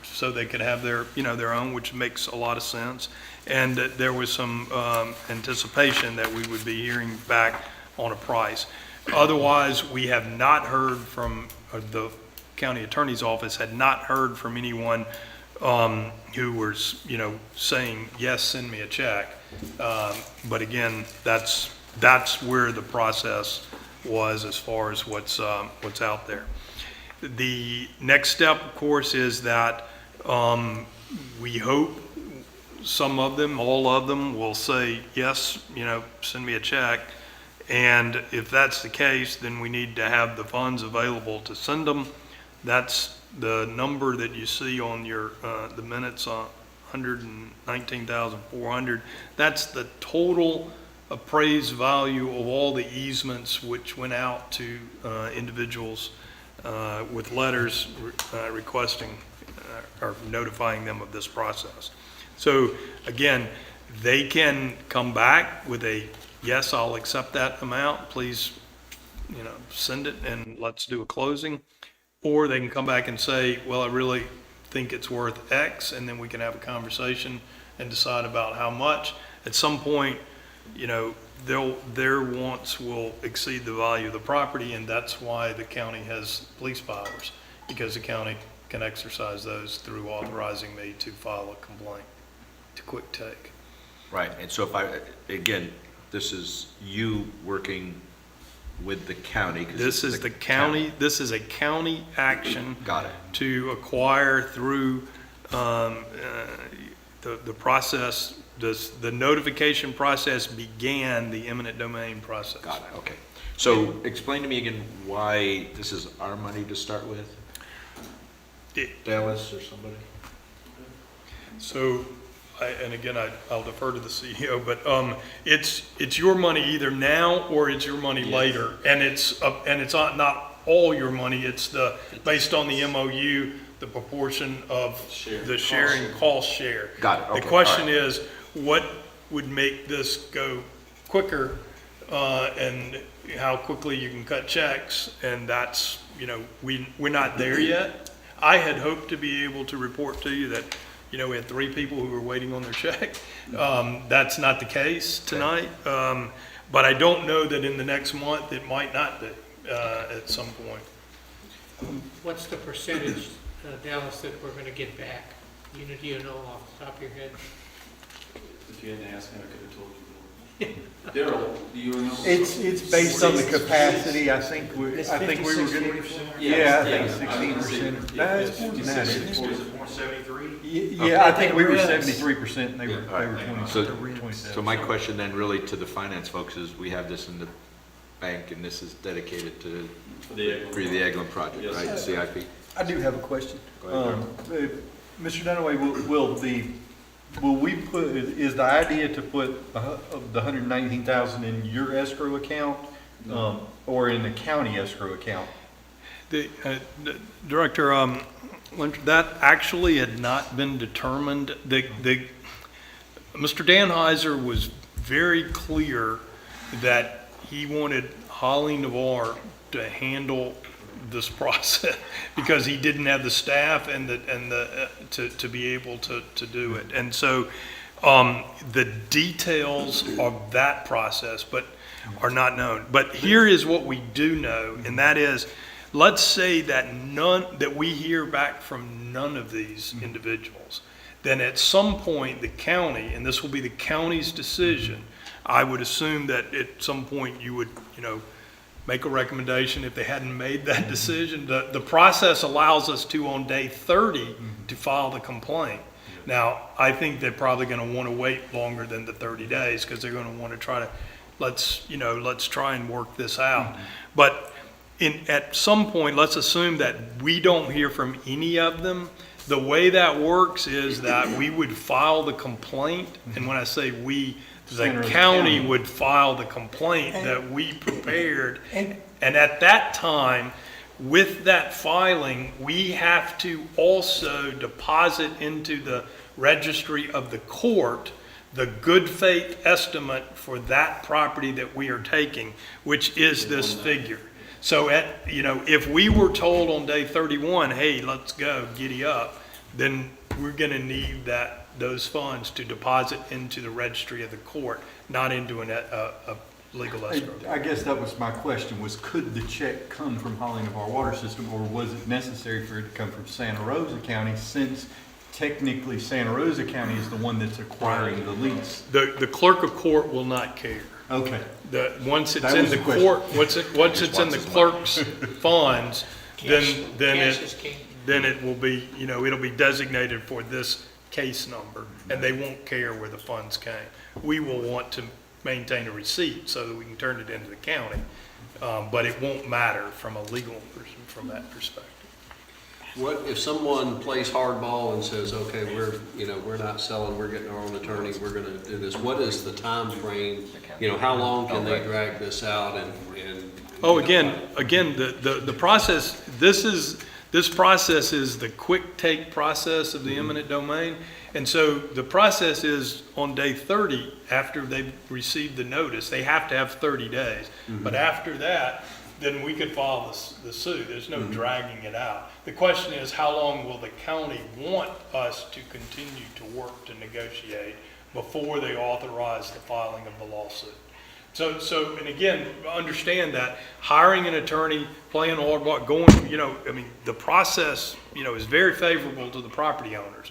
so they could have their own, which makes a lot of sense. And that there was some anticipation that we would be hearing back on a price. Otherwise, we have not heard from, the county attorney's office had not heard from anyone who was, saying, yes, send me a check. But again, that's where the process was as far as what's out there. The next step, of course, is that we hope some of them, all of them, will say, yes, send me a check. And if that's the case, then we need to have the funds available to send them. That's the number that you see on your the minutes on 119,400. That's the total appraised value of all the easements which went out to individuals with letters requesting or notifying them of this process. So again, they can come back with a, yes, I'll accept that amount, please, send it and let's do a closing. Or they can come back and say, well, I really think it's worth X, and then we can have a conversation and decide about how much. At some point, their wants will exceed the value of the property, and that's why the county has police powers, because the county can exercise those through authorizing me to file a complaint to quick take. Right, and so again, this is you working with the county. 'Cause This is the county, this is a county action. Got it. To acquire through the process, the notification process began the eminent domain process. Got it, okay. So explain to me again why this is our money to start with? Dallas or somebody? So, and again, I'll defer to the CEO, but it's your money either now or it's your money later. And it's not all your money, it's based on the MOU, the proportion of the sharing cost share. Got it, okay. The question all right. is, what would make this go quicker, and how quickly you can cut checks, and that's, we're not there yet. I had hoped to be able to report to you that, we had 3 people who were waiting on their check. That's not the case tonight, but I don't know that in the next month it might not be at some point. What's the percentage, Dallas, that we're gonna get back? Do you know off the top of your head? If you hadn't asked me, I could have told you. Daryl, do you remember? It's based on the capacity, I think we were gonna. Yeah, I think 16%. No, it's more than that, isn't it? Was it 473? Yeah, I think we were 73% and they were 27. So my question then really to the finance folks is, we have this in the bank and this is dedicated to For the Eglin project, Yes. right, the CIP? I do have a question. Go ahead, Mr. Dunaway, is the idea to put the 119,000 in your escrow account, or in the county escrow account? The Director, that actually had not been determined. Mr. Danheiser was very clear that he wanted Holly Navarre to handle this process because he didn't have the staff and to be able to do it. And so the details of that process are not known. But here is what we do know, and that is, let's say that we hear back from none of these individuals. Then at some point, the county, and this will be the county's decision, I would assume that at some point you would, make a recommendation if they hadn't made that decision. The process allows us to, on day 30, to file the complaint. Now, I think they're probably going to want to wait longer than the 30 days because they're going to want to try to, let's try and work this out. But at some point, let's assume that we don't hear from any of them. The way that works is that we would file the complaint, and when I say we, the Center of the county county. would file the complaint that we prepared. And at that time, with that filing, we have to also deposit into the registry of the court the good faith estimate for that property that we are taking, which is this figure. So if we were told on day 31, hey, let's go, giddy up, then we're gonna need those funds to deposit into the registry of the court, not into a legal escrow. I guess that was my question, was could the check come from hauling of our water system, or was it necessary for it to come from Santa Rosa County, since technically Santa Rosa County is the one that's acquiring the lease? The clerk of court will not care. Okay. Once it's That in was the the question. court, once it's in the clerk's funds, then it will be, it'll be designated for this case number, and they won't care where the funds came. We will want to maintain a receipt so that we can turn it into the county, but it won't matter from a legal person from that perspective. What, if someone plays hardball and says, okay, we're not selling, we're getting our own attorney, we're gonna do this, what is the time frame? How long can they drag this out and? Again, the process, this process is the quick take process of the eminent domain. And so the process is on day 30, after they've received the notice, they have to have 30 days. But after that, then we could file the suit. There's no dragging it out. The question is, how long will the county want us to continue to work to negotiate before they authorize the filing of the lawsuit? So, and again, understand that hiring an attorney, playing hardball, going, the process, is very favorable to the property owners.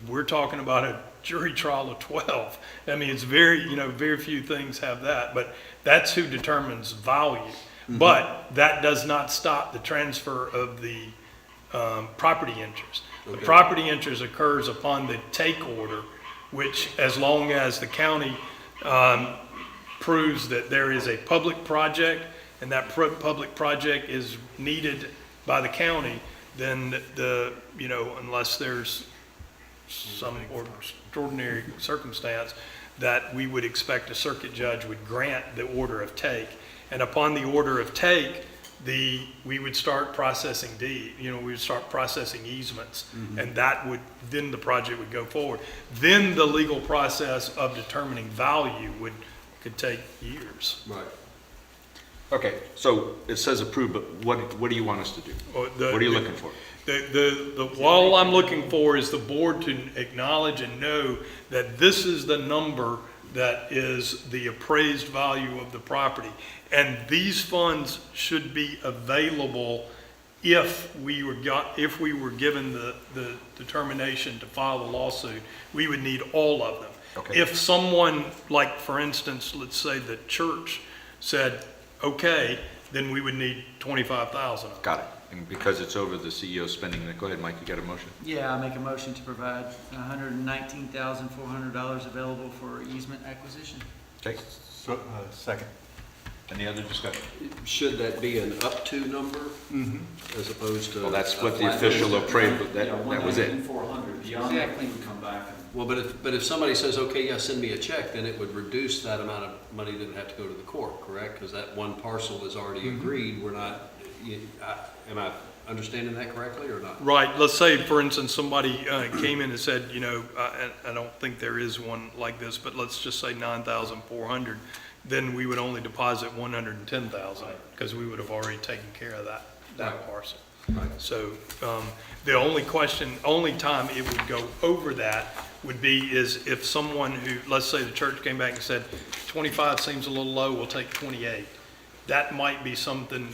We're talking about a jury trial of 12. It's very, very few things have that, but that's who determines value. But that does not stop the transfer of the property interest. The property interest occurs upon the take order, which, as long as the county proves that there is a public project and that public project is needed by the county, then unless there's some extraordinary circumstance, that we would expect a circuit judge would grant the order of take. And upon the order of take, we would start processing we would start processing easements, and then the project would go forward. Then the legal process of determining value could take years. Right. Okay, so it says approved, but what do you want us to do? What are you looking for? All I'm looking for is the board to acknowledge and know that this is the number that is the appraised value of the property. And these funds should be available if we were given the determination to file the lawsuit. We would need all of them. Okay. If someone, like for instance, let's say the church said, okay, then we would need 25,000 of them. Got it. And because it's over the CEO spending, go ahead, Mike, you got a motion? Yeah, I'll make a motion to provide $119,400 available for easement acquisition. Okay, So, second. any other discussion? Should that be an up to number as opposed to? Well, that's what a the flat official number? appraisal, that was it. 400, beyond that, we would come back and. Well, but if somebody says, okay, yeah, send me a check, then it would reduce that amount of money that would have to go to the court, correct? Because that one parcel is already agreed, we're not, am I understanding that correctly or not? Right. Let's say, for instance, somebody came in and said, I don't think there is one like this, but let's just say 9,400. Then we would only deposit 110,000 because we would have already taken care of that parcel. Right. So the only time it would go over that would be is if someone who, let's say the church came back and said, 25 seems a little low, we'll take 28. That might be something,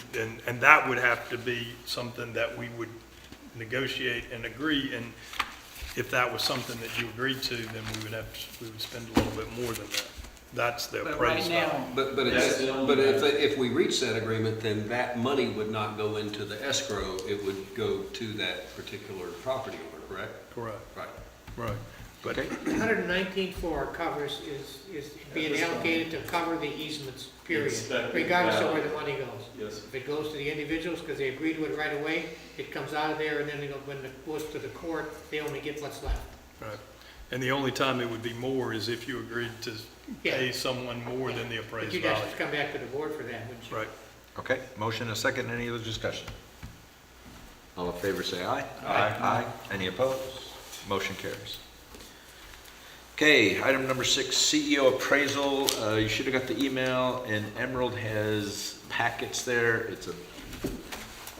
and that would have to be something that we would negotiate and agree. And if that was something that you agreed to, then we would spend a little bit more than that. That's the But right appraisal. now, But if we reach that agreement, then that money would not go into the escrow, it would go to that particular property owner, correct? Correct. Right. Right. Okay, 119.4 covers is being allocated to cover the easements, period, Expected regardless of value. where the money goes. Yes. If it goes to the individuals because they agree to it right away, it comes out of there, and then when it goes to the court, they only get what's left. Right. And the only time it would be more is if you agreed to pay someone more than the But appraised you'd have value. to come back to the board for that, wouldn't you? Right. okay, motion and a second, any other discussion? All in favor, say aye. Aye. Aye. Any opposed? Motion carries. Okay, item number 6, CEO appraisal. You should have got the email, and Emerald has packets there. It's a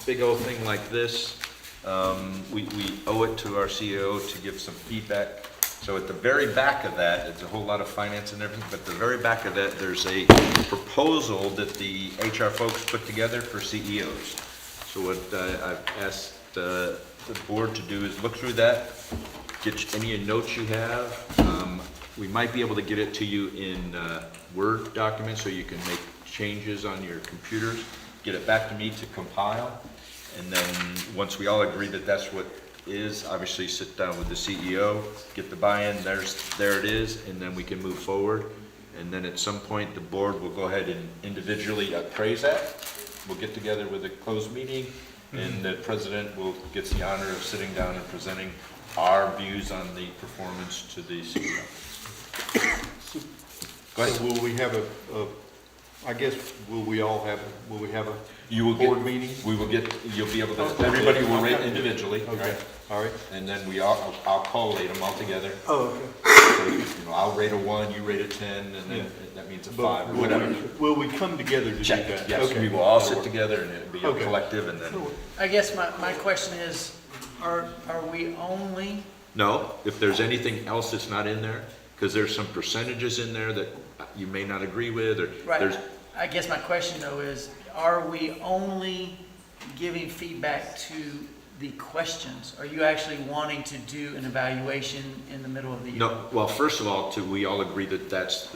big old thing like this. We owe it to our CEO to give some feedback. So at the very back of that, it's a whole lot of finance and everything, but at the very back of that, there's a proposal that the HR folks put together for CEOs. So what I've asked the board to do is look through that, get any notes you have. We might be able to get it to you in Word document so you can make changes on your computers, get it back to me to compile, and then once we all agree that that's what is, obviously sit down with the CEO, get the buy-in, there it is, and then we can move forward. And then at some point, the board will go ahead and individually appraise that. We'll get together with a closed meeting, and the president gets the honor of sitting down and presenting our views on the performance to the CEO. Go ahead. So will we have I guess, will we have a You will board get, meeting? we will get, you'll be able to, everybody will rate individually, Okay, right? all right. And then I'll collate them all together. Oh, okay. So, you know, I'll rate a 1, you rate a 10, and then that means a 5, or But whatever. will we come together to do Check, that? yes, Okay. we will all sit together and it'll be a Okay. collective, and then, I guess my question is, are we only, no, if there's anything else that's not in there, because there's some percentages in there that you may not agree with, or there's, right, I guess my question though is, are we only giving feedback to the questions? Are you actually wanting to do an evaluation in the middle of the year? no, well, first of all, we all agree that that's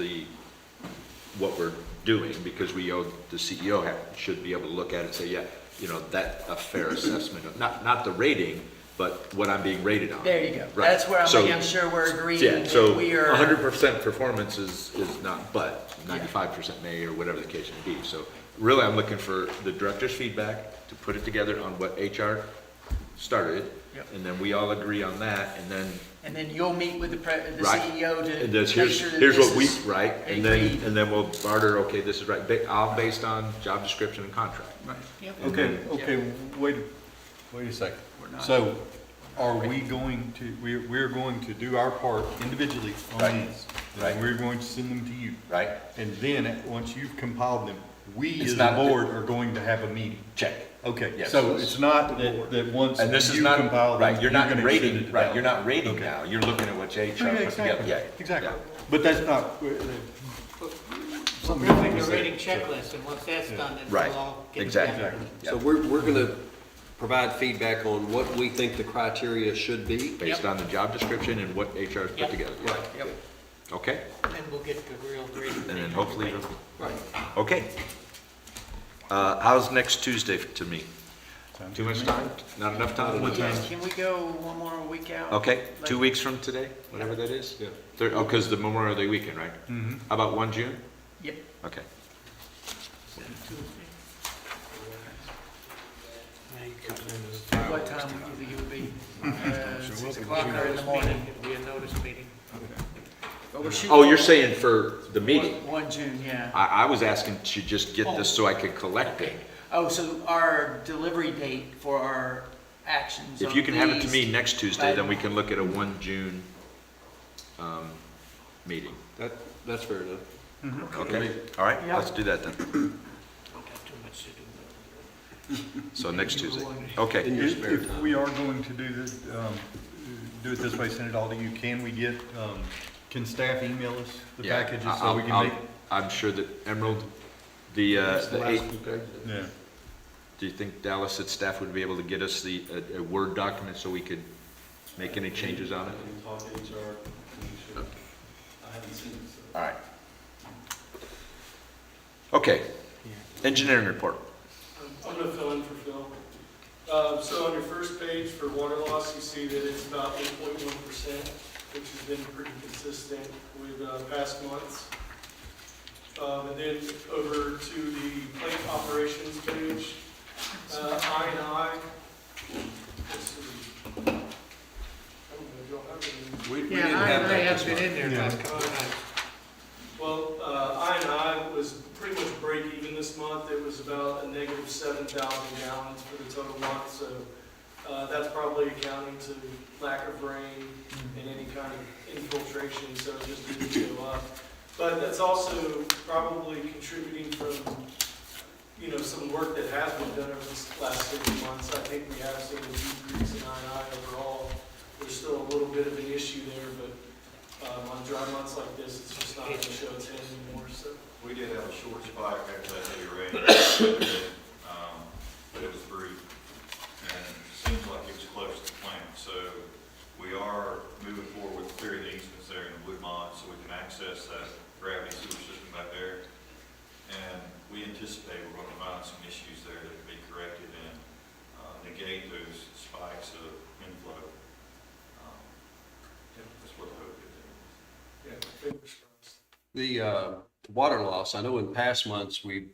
what we're doing, because we owe, the CEO should be able to look at it and say, yeah, you know, that's a fair assessment of, not the rating, but what I'm being rated on. There you go. Right. That's where So- I'm sure we're agreeing Yeah, so that we are. 100% performance is not, but 95% may, or whatever the case may be. So really, I'm looking for the director's feedback to put it together on what HR started, Yep. and then we all agree on that, and then, And then you'll meet with the Right. CEO to and make here's, sure that here's this what we, is right, and agreed. then we'll barter, okay, this is right, all based on job description and contract. Right. Yep. And Okay, then- okay, wait a second. We're not- So are we going to, we're going to do our part individually on Right. these? Right. And we're going to send them to you. Right? And then, once you've compiled them, we It's as a not- board are going to have a meeting. Check. Okay, Yes. so it's not that once And this is you not, compile them, right, you're not gonna rating, send it to right, them. you're not rating Okay. now, you're looking at what HR Yeah, put together. exactly, Yeah, exactly. yeah. But that's not, We're something building we a said. rating checklist, and once that's done, then Right. we'll all get Exactly. together. Yeah. So we're gonna provide feedback on what we think the criteria should be. Based on the job description and what HR has put Yep. together. Right. Yep. Okay, And then we'll get the real grading. and then hopefully, Right. okay. How's next Tuesday to me? Too much time? Not enough time? Yes, can we go one more week out? Okay, 2 Like- weeks from today, whatever that is? Yeah. Oh, because the Memorial Day weekend, right? Mhm. How about 1 June? Yep. Okay. What time do you think it would be? 6 o'clock or in the morning? It'll be a notice meeting. But we're shooting Oh, you're saying for the meeting? 1 June, yeah. I was asking to just get this so I could collect it. Oh, so our delivery date for our actions. If on you can have it to these- me next Tuesday, then we can look at a 1 June meeting. That's fair enough. Okay, all right, Yeah. let's do that then. Don't have too much to do. So next Tuesday. Okay, In your spare If time. we are going to do it this way, send it all to you, can we get, can staff email us the yeah, packages so we can make? I'm sure that Emerald, the eight, Yeah. do you think Dallas at staff would be able to get us a Word document so we could make any changes on it? Talk to HR, I haven't seen it, so. All right. Okay, engineering report. I'm going to fill in for Phil. So on your first page for water loss, you see that it's about 8.1%. which has been pretty consistent with past months. And then over to the plant operations page, I&I. Let's see. I don't know, do y'all have any? We Yeah, didn't I have that haven't this been month. in there last couple of times. Well, I&I was pretty much break even this month. It was about a negative 7,000 gallons for the total month, so that's probably accounting to lack of rain and any kind of infiltration, so it just didn't go up. But that's also probably contributing from, you know, some work that has been done over the last 6 months. I think we have seen a decrease in I&I overall. There's still a little bit of an issue there, but on dry months like this, it's just not going to show its head anymore, so. We did have a short spike after that heavy rain, but it was brief. And it seems like it was close to the plant. So we are moving forward with clearing the easements there in Woodmont so we can access that gravity sewer system back there. And we anticipate we're going to find some issues there that can be corrected and negate those spikes of inflow. That's what the hope is. Yeah, fingers crossed. The water loss, I know in past months, it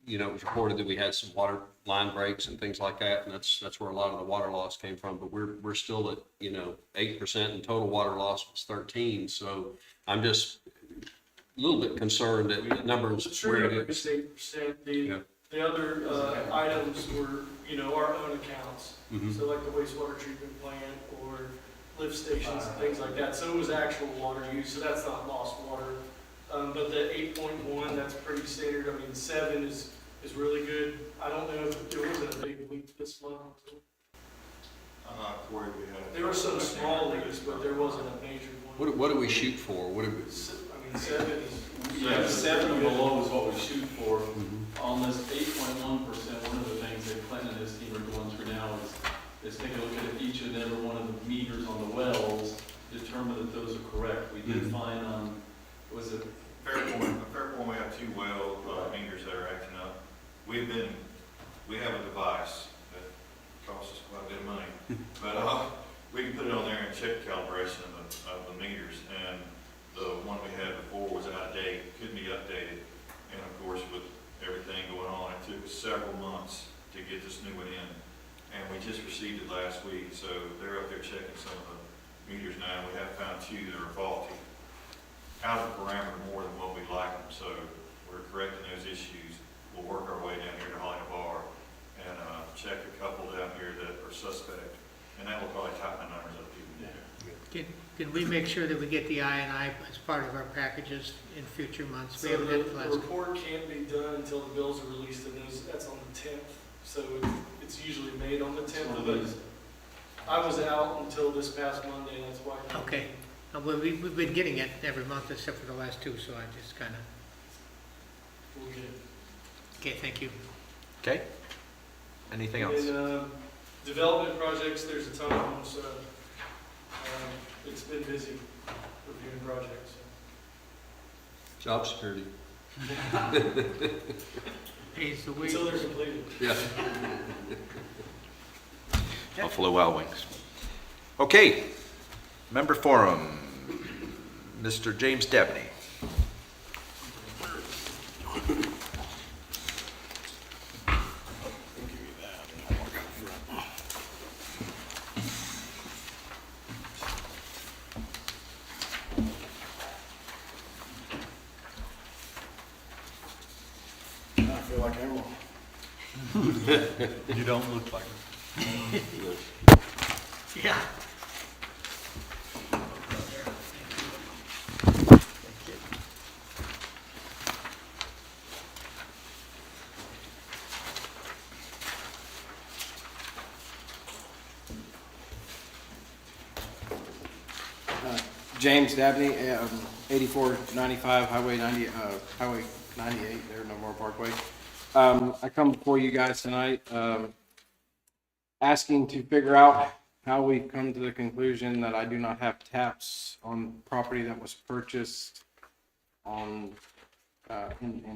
was reported that we had some water line breaks and things like that, and that's where a lot of the water loss came from, but we're still at, 8%, and total water loss was 13, so I'm just a little bit concerned that the numbers The where true it is. 8%, the other items were, our own accounts. Mhm. So like the wastewater treatment plant or lift stations and things like that. So it was actual water use, so that's not lost water. But the 8.1, that's pretty standard. I mean, 7 is really good. I don't know if there wasn't a big leak this month. I'm not worried we had. There were some small leaks, but there wasn't a major one. What do we shoot for? I mean, 7 is. Yeah, 7 and below is what we shoot for. On this 8.1%, one of the things that Clinton and his team are going through now is take a look at each and every one of the meters on the wells, determine that those are correct. We did find on, was it Fairpoint, we have 2 well meters that are acting up. We have a device that costs us quite a bit of money, but we can put it on there and check the calibration of the meters. And the one we had before was out of date, couldn't be updated. And of course, with everything going on, it took us several months to get this new one in. And we just received it last week, so they're up there checking some of the meters now. We have found 2 that are faulty, out of the parameter more than what we'd like them, so we're correcting those issues. We'll work our way down here to Holly Bar and check a couple down here that are suspect, and that will probably tighten the numbers up even more. Can we make sure that we get the I&I as part of our packages in future months? We So haven't done it the last the report can't be done until the bills are released, and that's on the 10th. So it's usually made on the 10th, but I was out until this past Monday, and that's why. Okay. Well, we've been getting it every month except for the last 2, so I just kind of, We'll get it. okay, thank you. Okay. Anything else? And development projects, there's a ton of them, so it's been busy reviewing projects. Job security. Pays the way. Until they're completed. Yeah. Buffalo Wild Wings. Okay, member forum, Mr. James Dabney. I feel like I'm You don't look like it. Yeah. James Dabney, 8495 Highway 98, there, Memorial Parkway. I come before you guys tonight asking to figure out how we've come to the conclusion that I do not have taps on property that was purchased in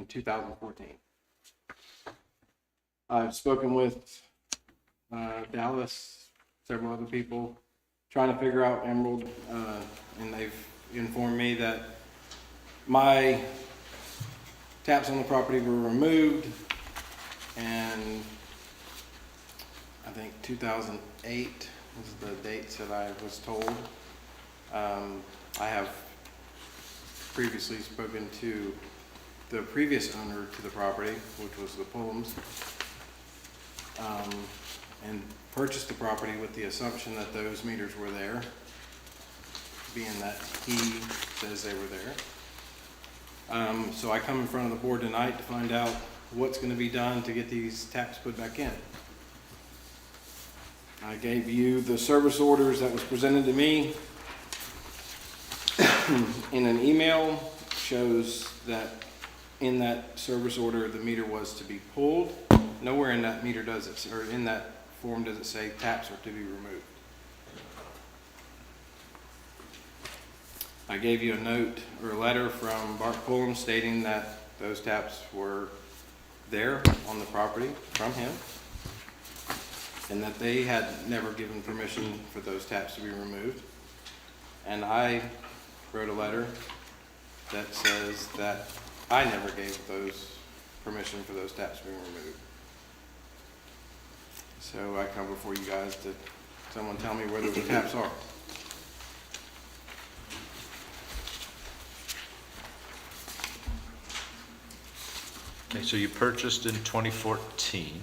2014. I've spoken with Dallas, several other people. trying to figure out Emerald, and they've informed me that my taps on the property were removed, and I think 2008 was the dates that I was told. I have previously spoken to the previous owner to the property, which was the Pullums, and purchased the property with the assumption that those meters were there, being that he says they were there. So I come in front of the board tonight to find out what's going to be done to get these taps put back in. I gave you the service orders that was presented to me in an email. Shows that in that service order, the meter was to be pulled. Nowhere in that meter does it, or in that form does it say taps are to be removed. I gave you a note or a letter from Bart Pullum stating that those taps were there on the property from him, and that they had never given permission for those taps to be removed. And I wrote a letter that says that I never gave those permission for those taps to be removed. So I come before you guys to someone tell me where those taps are. Okay, so you purchased in 2014.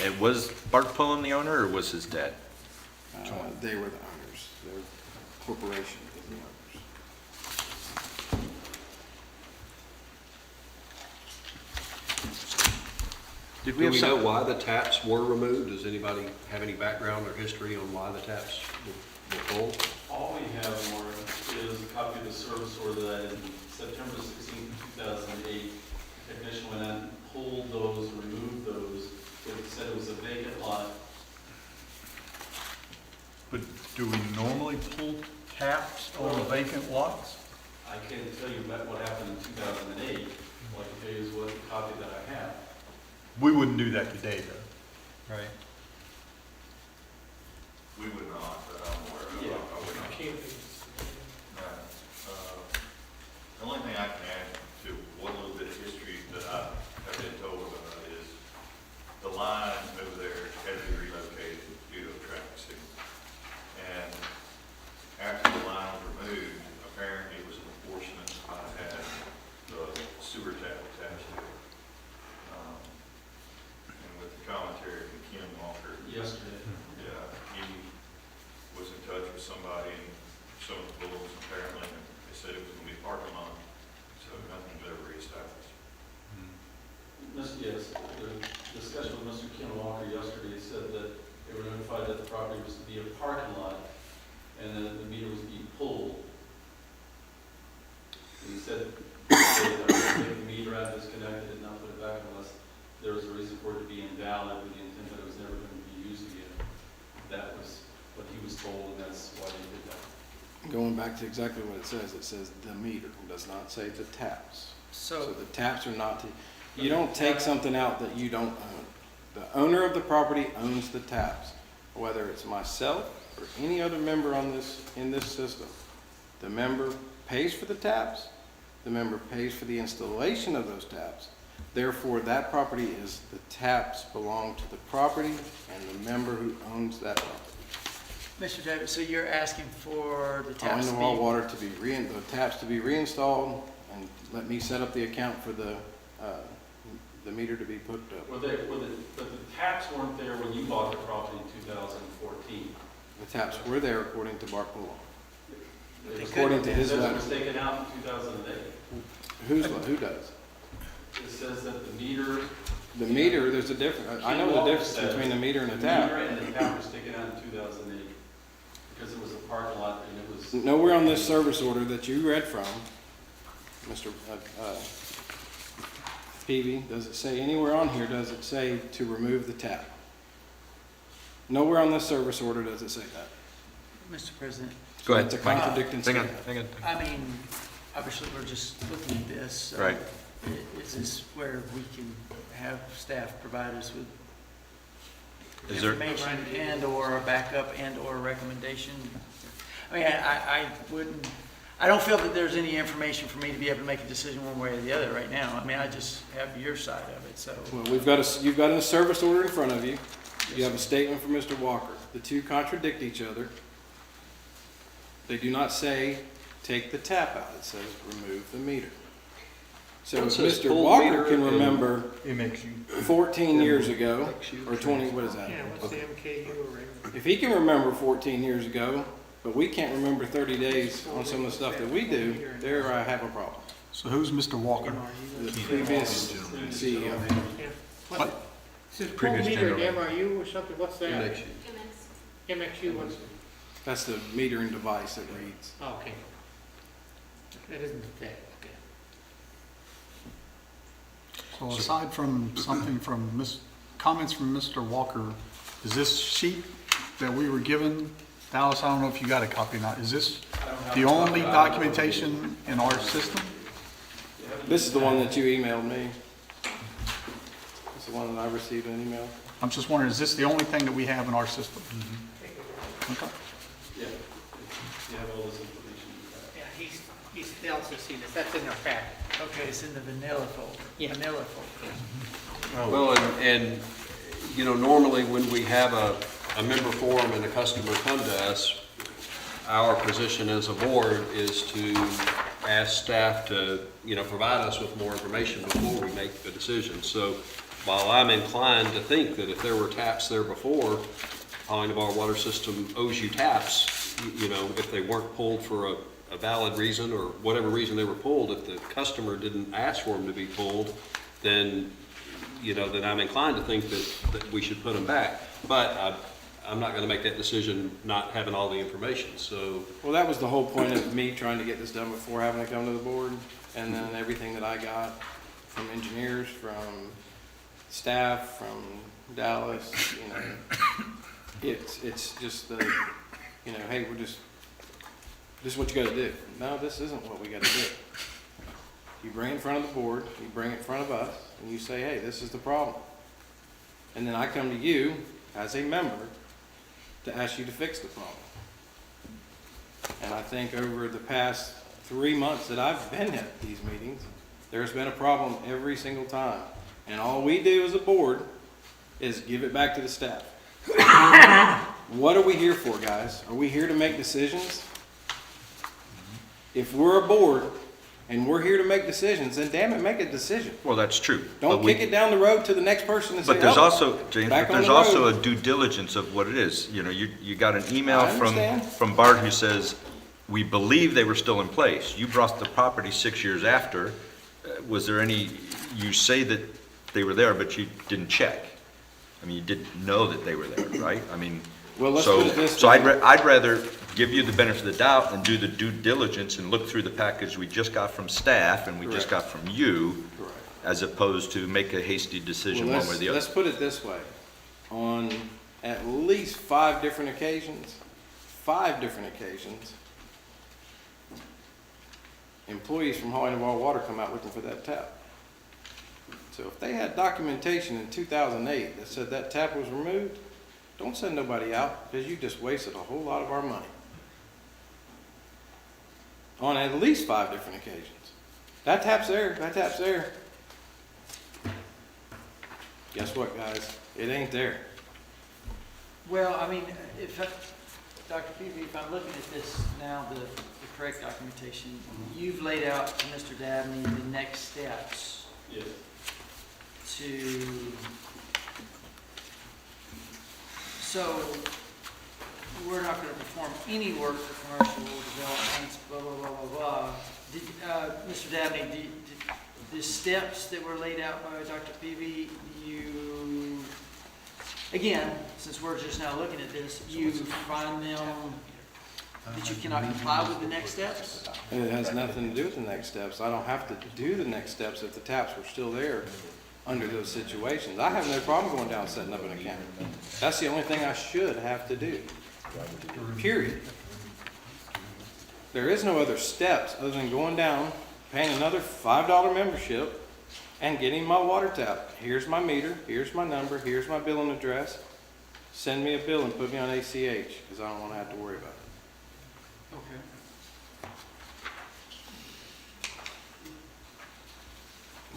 And was Bart Pullen the owner, or was his dad? They were the owners. Their corporation is the owners. Did Do we know why the taps were removed? Does anybody have any background or history on why the taps were pulled? All we have, Warren, is a copy of the service order that in September 16, 2008, the technician went out and pulled those, removed those. It said it was a vacant lot. But do we normally pull taps on vacant lots? I can't tell you about what happened in 2008. What I can tell you is what the copy that I have. We wouldn't do that today, though, right? We would not, that I'm aware of. Yeah. I would not. Can't be. The only thing I can add to one little bit of history that I have been told about is the line over there had to be relocated due to a traffic signal. And after the line was removed, apparently it was an enforcement I had the sewer tap attached to it. And with the commentary from Ken Walker, Yesterday. yeah, he was in touch with somebody and some of the bulls apparently, and they said it was gonna be a parking lot, so nothing was ever reestablished. Yes, the discussion with Mr. Ken Walker yesterday said that they were notified that the property was to be a parking lot and that the meter was to be pulled. And he said that take the meter out, disconnect it, and not put it back unless there was a reason for it to be invalid with the intent that it was never going to be used again. That was what he was told, and that's why he did that. Going back to exactly what it says the meter. It does not say the taps. So the taps are not, you don't take something out that you don't own. The owner of the property owns the taps, whether it's myself or any other member on this, in this system. The member pays for the taps, the member pays for the installation of those taps. Therefore, that property is, the taps belong to the property and the member who owns that property. Mr. Davis, so you're asking for the I taps want to the raw be, water to be the taps to be reinstalled, and let me set up the account for the meter to be put up. But the taps weren't there when you bought the property in 2014. The taps were there according to Bart Pullum. It According to his says it letter. was taken out in 2008. Who does? It says that the meter. The meter, there's a difference. I know the difference between the meter and the The tap. meter and the tap was taken out in 2008 because it was a parking lot and it was. Nowhere on this service order that you read from, Mr. Peavy, does it say, anywhere on here does it say to remove the tap? Nowhere on this service order does it say that. Mr. President, Go ahead. It's a contradicting Hang on, statement. hang on. I mean, obviously, we're just looking at this. so Right. Is this where we can have staff provide us with Is there, information and/or a backup and/or a recommendation. I mean, I wouldn't, I don't feel that there's any information for me to be able to make a decision one way or the other right now. I mean, I just have your side of it, so. Well, you've got a service order in front of you. You have a statement from Mr. Walker. The two contradict each other. They do not say, take the tap out. It says, remove the meter. So It if says Mr. pull Walker meter can and- remember MXU. 14 years ago, or 20, what is that? Yeah, what's the MKU or? If he can remember 14 years ago, but we can't remember 30 days on some of the stuff that we do, there I have a problem. So who's Mr. Walker? The previous CEO. Yeah. What? Is it pull Previous meter general. MRU or something? What's that? MXU, what's, That's the metering device that reads. oh, okay. That isn't that, okay. So aside from something from comments from Mr. Walker, is this sheet that we were given, Dallas, I don't know if you got a copy or not, is this the only documentation in our system? This is the one that you emailed me. This is the one that I received an email. I'm just wondering, is this the only thing that we have in our system? Okay. Yeah, you have all this information. Yeah, he's also seen this, that's in our packet. Okay, it's in the vanilla folder. Yeah. Vanilla folder. Well, and, you know, normally when we have a member forum and a customer come to us, our position as a board is to ask staff to, you know, provide us with more information before we make a decision. So while I'm inclined to think that if there were taps there before, Holly Navarre Water System owes you taps, you know, if they weren't pulled for a valid reason or whatever reason they were pulled, if the customer didn't ask for them to be pulled, then, you know, then I'm inclined to think that we should put them back. But I'm not going to make that decision not having all the information, so. Well, that was the whole point of me trying to get this done before having to come to the board. And then everything that I got from engineers, from staff, from Dallas, you know, it's just the, you know, hey, this is what you got to do. No, this isn't what we got to do. You bring it in front of the board, you bring it in front of us, and you say, hey, this is the problem. And then I come to you as a member to ask you to fix the problem. And I think over the past 3 months that I've been at these meetings, there's been a problem every single time. And all we do as a board is give it back to the staff. What are we here for, guys? Are we here to make decisions? If we're a board and we're here to make decisions, then damn it, make a decision. well, that's true. Don't kick it down the road to the next person and say, But there's oh, also, James, back but on there's the also road. a due diligence of what it is. You know, you got an email I understand. from Bart who says, we believe they were still in place. You brought the property 6 years after. Was there any, you say that they were there, but you didn't check. I mean, you didn't know that they were there, right? I mean, Well, let's so, put it this so way. I'd rather give you the benefit of the doubt and do the due diligence and look through the package we just got from staff and we just got from you, Correct. as opposed to make a hasty decision Well, one way or the other. let's put it this way. On at least 5 different occasions, employees from Holly Navarre Water come out looking for that tap. So if they had documentation in 2008 that said that tap was removed, don't send nobody out because you just wasted a whole lot of our money. On at least 5 different occasions. That tap's there, that tap's there. Guess what, guys? It ain't there. Well, I mean, Dr. Peavy, if I'm looking at this now, the correct documentation, you've laid out to Mr. Dabney the next steps Yes. to, so we're not gonna perform any work for commercial developments, blah, blah, blah, blah, blah. Did, Mr. Dabney, the steps that were laid out by Dr. Peavy, you, again, since we're just now looking at this, you find them that you cannot comply with the next steps? And it has nothing to do with the next steps. I don't have to do the next steps if the taps were still there under those situations. I have no problem going down and setting up an account. That's the only thing I should have to do. Period. There is no other steps other than going down, paying another $5 membership, and getting my water tap. Here's my meter, here's my number, here's my billing address. send me a bill and put me on ACH, because I don't want to have to worry about it. Okay.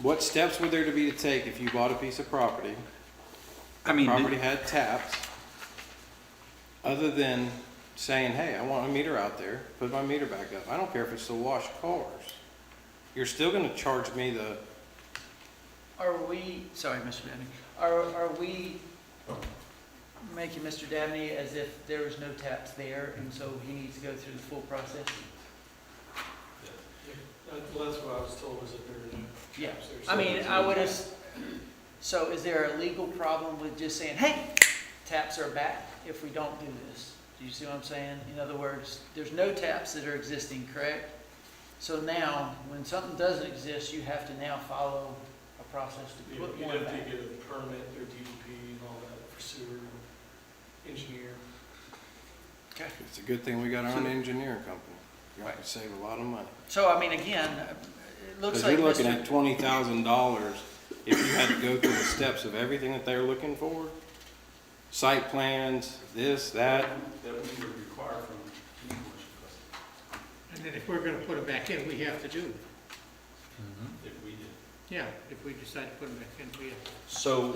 What steps would there to be to take if you bought a piece of property? I mean, Property had taps, other than saying, hey, I want a meter out there, put my meter back up. I don't care if it's to wash cars. You're still gonna charge me the, Are we, sorry, Mr. Dabney, are we making Mr. Dabney as if there was no taps there, and so he needs to go through the full process? Well, that's what I was told, is that there are no Yeah, taps there. I mean, I would have, so is there a legal problem with just saying, hey, taps are back if we don't do this? Do you see what I'm saying? In other words, there's no taps that are existing, correct? So now, when something doesn't exist, you have to now follow a process to put You'd one have back. to get a permit or DEP and all that for sewer, engineer. Okay. it's a good thing we got our own engineering company. You can save a lot of money. So, I mean, again, it looks Because like you're looking at Mr. $20,000 if you had to go through the steps of everything that they're looking for. Site plans, this, that. That we would require from any commercial customer, And then if we're gonna put it back in, we have to do. if we did. Yeah, if we decide to put it back in, we have to. So,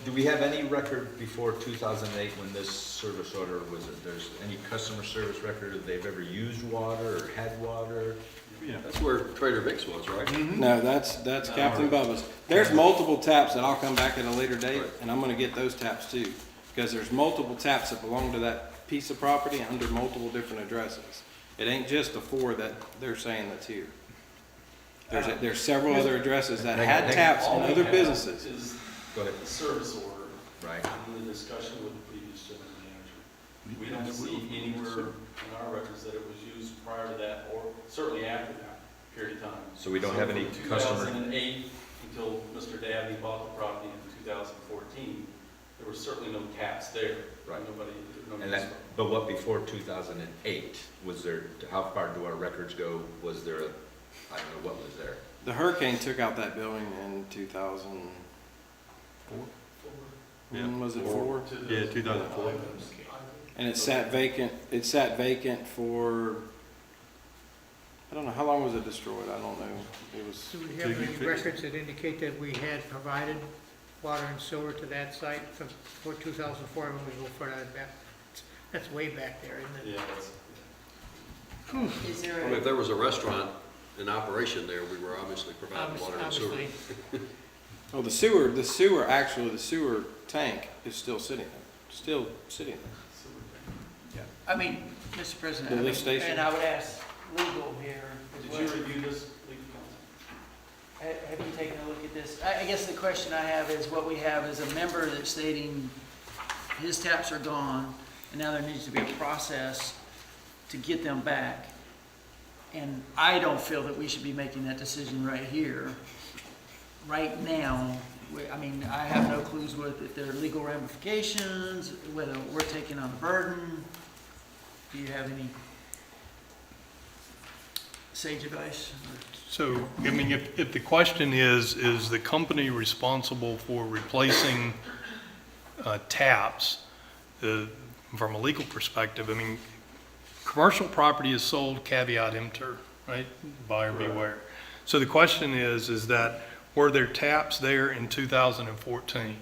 do we have any record before 2008 when this service order was, there's any customer service record if they've ever used water or had water? Yeah, that's where Trader Vic's was, right? No, that's Captain Bubba's. There's multiple taps that I'll come back at a later date, and I'm gonna get those taps too. Because there's multiple taps that belong to that piece of property under multiple different addresses. It ain't just the 4 that they're saying that's here. There's several other addresses that had taps in All we other have businesses. is Go ahead. the service order. Right. And the discussion with the previous general manager. We don't see anywhere in our records that it was used prior to that, or certainly after that period of time. So we don't have any from customer- 2008 until Mr. Dabney bought the property in 2014, there were certainly no taps there. Right. Nobody And that, but what before 2008, was there, how far do our records go? Was there a, I don't know, what was there? The hurricane took out that building in 2004. When was it, 4? Yeah, 2004. And it sat vacant for, I don't know, how long was it destroyed? I don't know. It was, Do we have any records that indicate that we had provided water and sewer to that site from, for 2004 when we go further back? That's way back there, isn't it? Yeah, that's, Is there I mean, if a, there was a restaurant in operation there, we were obviously providing water and sewer. Obviously. oh, the sewer tank is still sitting there. I mean, Mr. President, The lift station? and I would ask legal here as did well. you review this, legal counsel? Have you taken a look at this? I guess the question I have is what we have is a member that's stating his taps are gone, and now there needs to be a process to get them back. And I don't feel that we should be making that decision right here, right now. I mean, I have no clues with if there are legal ramifications, whether we're taking on the burden. Do you have any sage advice? So, I mean, if the question is the company responsible for replacing taps? From a legal perspective, I mean, commercial property is sold caveat emptor, right? Buyer beware. So the question is that were there taps there in 2014?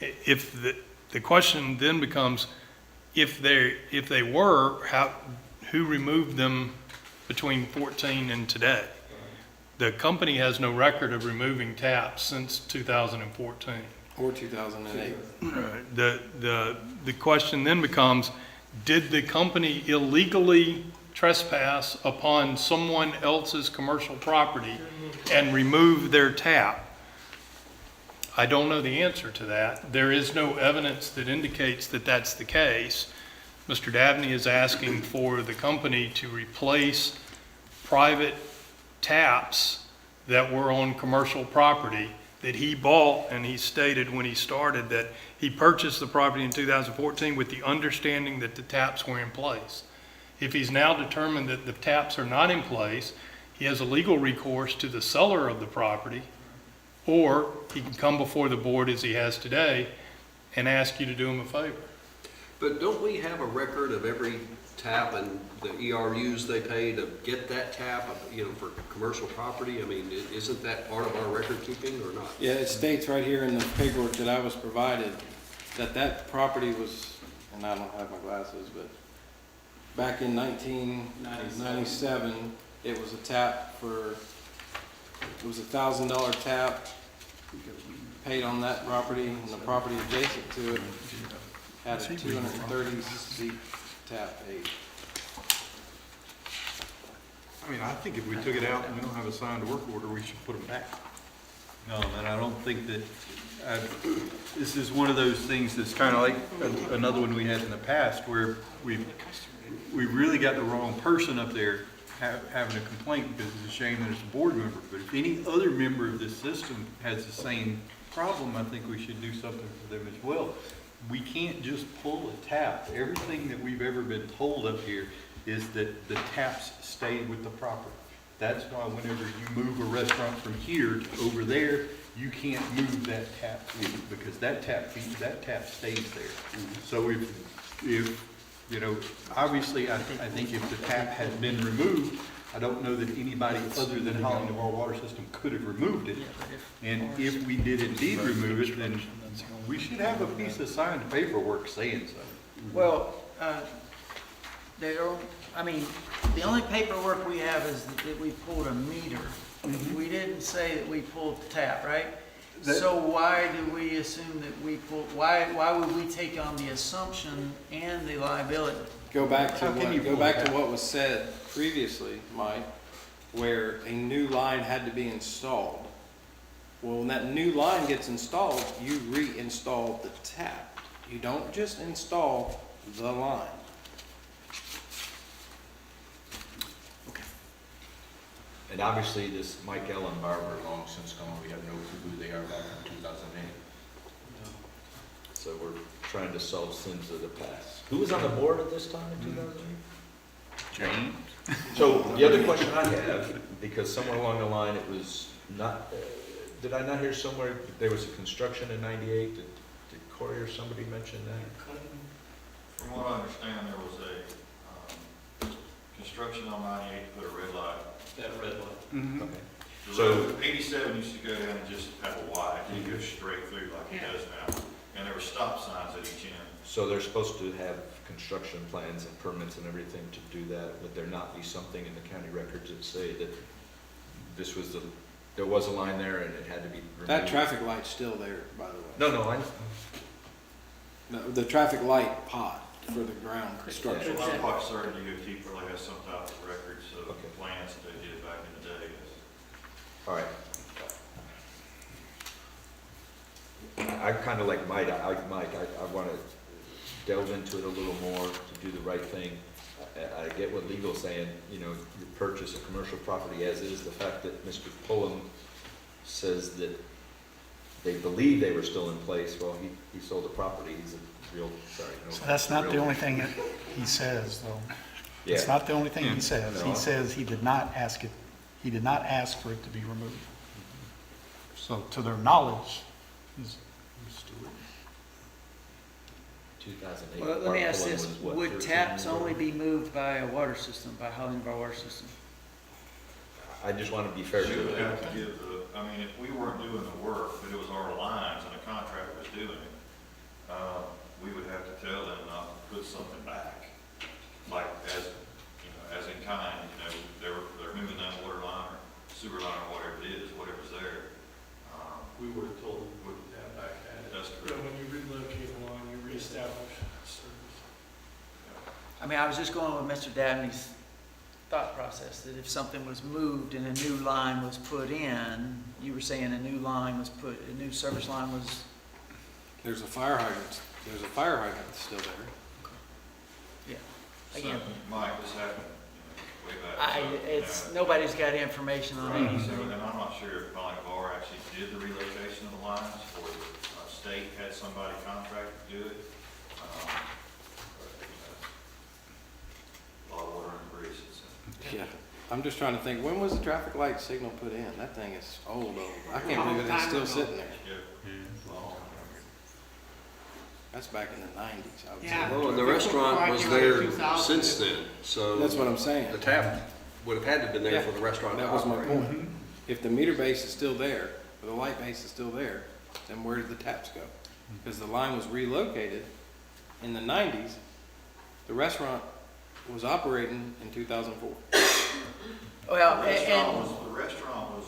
If the question then becomes, if they were, who removed them between 14 and today? The company has no record of removing taps since 2014. Or 2008. Right. The question then becomes, did the company illegally trespass upon someone else's commercial property and remove their tap? I don't know the answer to that. There is no evidence that indicates that that's the case. Mr. Dabney is asking for the company to replace private taps that were on commercial property that he bought, and he stated when he started that he purchased the property in 2014 with the understanding that the taps were in place. If he's now determined that the taps are not in place, he has a legal recourse to the seller of the property, or he can come before the board as he has today and ask you to do them a favor. But don't we have a record of every tap and the ERUs they pay to get that tap, you know, for commercial property? I mean, isn't that part of our record keeping or not? Yeah, it states right here in the paperwork that I was provided that that property was, and I don't have my glasses, but back in 1997, it was a tap for, it was $1,000 tap paid on that property, and the property adjacent to it had a 230 seat tap paid. I mean, I think if we took it out and we don't have a signed work order, we should put them back. No, and I don't think that, this is one of those things that's kind of like another one we had in the past where we really got the wrong person up there having a complaint because it's a shame that it's a board member. But if any other member of this system has the same problem, I think we should do something for them as well. We can't just pull a tap. Everything that we've ever been told up here is that the taps stay with the property. That's why whenever you move a restaurant from here to over there, you can't move that tap because that tap stays there. So if you know, obviously I think if the tap had been removed, I don't know that anybody other than Holland of our water system could have removed it. And if we did indeed remove it, then we should have a piece of signed paperwork saying so. Well, I mean, the only paperwork we have is that we pulled a meter. We didn't say that we pulled the tap, right? So why do we assume that we pulled, why would we take on the assumption and the liability? Go back to what was said previously, Mike, where a new line had to be installed. Well, when that new line gets installed, you reinstall the tap. You don't just install the line. And obviously, this Mike L. and Barbara are long since gone. We have no clue who they are back in 2008. So we're trying to solve sins of the past. Who was on the board at this time in 2008? James? So the other question I have, because somewhere along the line it was not, did I not hear somewhere that there was a construction in 98? Did Corey or somebody mention that? From what I understand, there was a construction on 98 to put a red light. That red light. Mm-hmm. Okay. The So- road, 87 used to go down and just have a Y, it didn't go straight through like it does now. And there were stop signs at each end. So they're supposed to have construction plans and permits and everything to do that. Would there not be something in the county records that say that this was there was a line there and it had to be removed? That traffic light's still there, by the way. No, No, the traffic light pot for the ground construction. I'm quite certain DOT probably has some type of records of Okay. plans that they did back in the day. all right. I kind of like Mike, I want to delve into it a little more to do the right thing. I get what legal's saying, you know, you purchase a commercial property as is. The fact that Mr. Pullum says that they believe they were still in place, well, he sold the property, he's a real, sorry. No, So that's not the only thing that he says, though. It's Yeah. not the only thing he says. No. He says he did not ask it, he did not ask for it to be removed. So to their knowledge, he's 2008. Well, let me ask Pullum this, was what, would 13 taps years old? only be moved by a water system, by Holland of our water system? I just want to be fair We would to have to give I mean, if we weren't doing the work, but it was our lines and a contractor was doing it, we would have to tell them not to put something back. Like as in kind, they're moving that water line or sewer line or whatever it is, whatever's there. We would have told them to put that back at it. That's So correct. when you relocate a line, you reestablish service. I mean, I was just going with Mr. Dabney's thought process, that if something was moved and a new line was put in, you were saying a new line was put, a new service line was, There's a fire hydrant still there. yeah. So, Again, Mike, this happened, way back. nobody's got information on Right, any. so, and I'm not sure if Bonnie Bar actually did the relocation of the lines, or the state had somebody contract to do it. A lot of water in the breeze, so. Yeah. I'm just trying to think, when was the traffic light signal put in? That thing is old. I can't believe it's still sitting there. Yeah. That's back in the 90s, I would say. Yeah. Well, and the restaurant was there 2000. since then, so. That's what I'm saying. The tap would have had to have been there for the restaurant to That was my operate. point. If the meter base is still there, or the light base is still there, then where did the taps go? Because the line was relocated in the 90s. The restaurant was operating in 2004. Well, The restaurant and, was,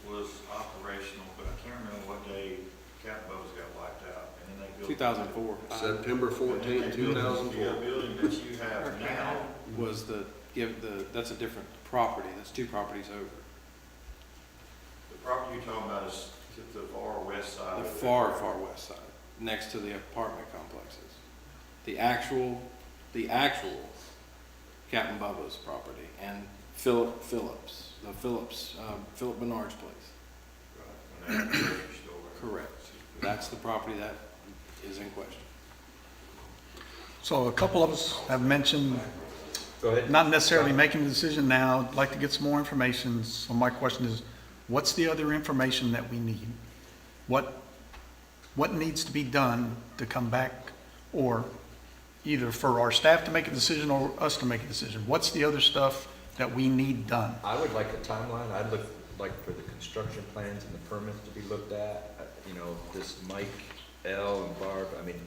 was operational, but I can't remember what day Captain Bubba's got wiped out, and then they built. 2004. September And 14, then they built this 2004. building that you have now. Was that's a different property. That's two properties over. The property you're talking about is to the far west side. The of it. far, far west side, next to the apartment complexes. The actual Captain Bubba's property and Philip Bernard's place. Right, when they had the grocery store. Correct. That's the property that is in question. So a couple of us have mentioned Go ahead. not necessarily making a decision now, I'd like to get some more information. So my question is, what's the other information that we need? What needs to be done to come back, or either for our staff to make a decision or us to make a decision? What's the other stuff that we need done? I would like a timeline. I'd like for the construction plans and the permits to be looked at. You know, this Mike, L, and Barb, I mean,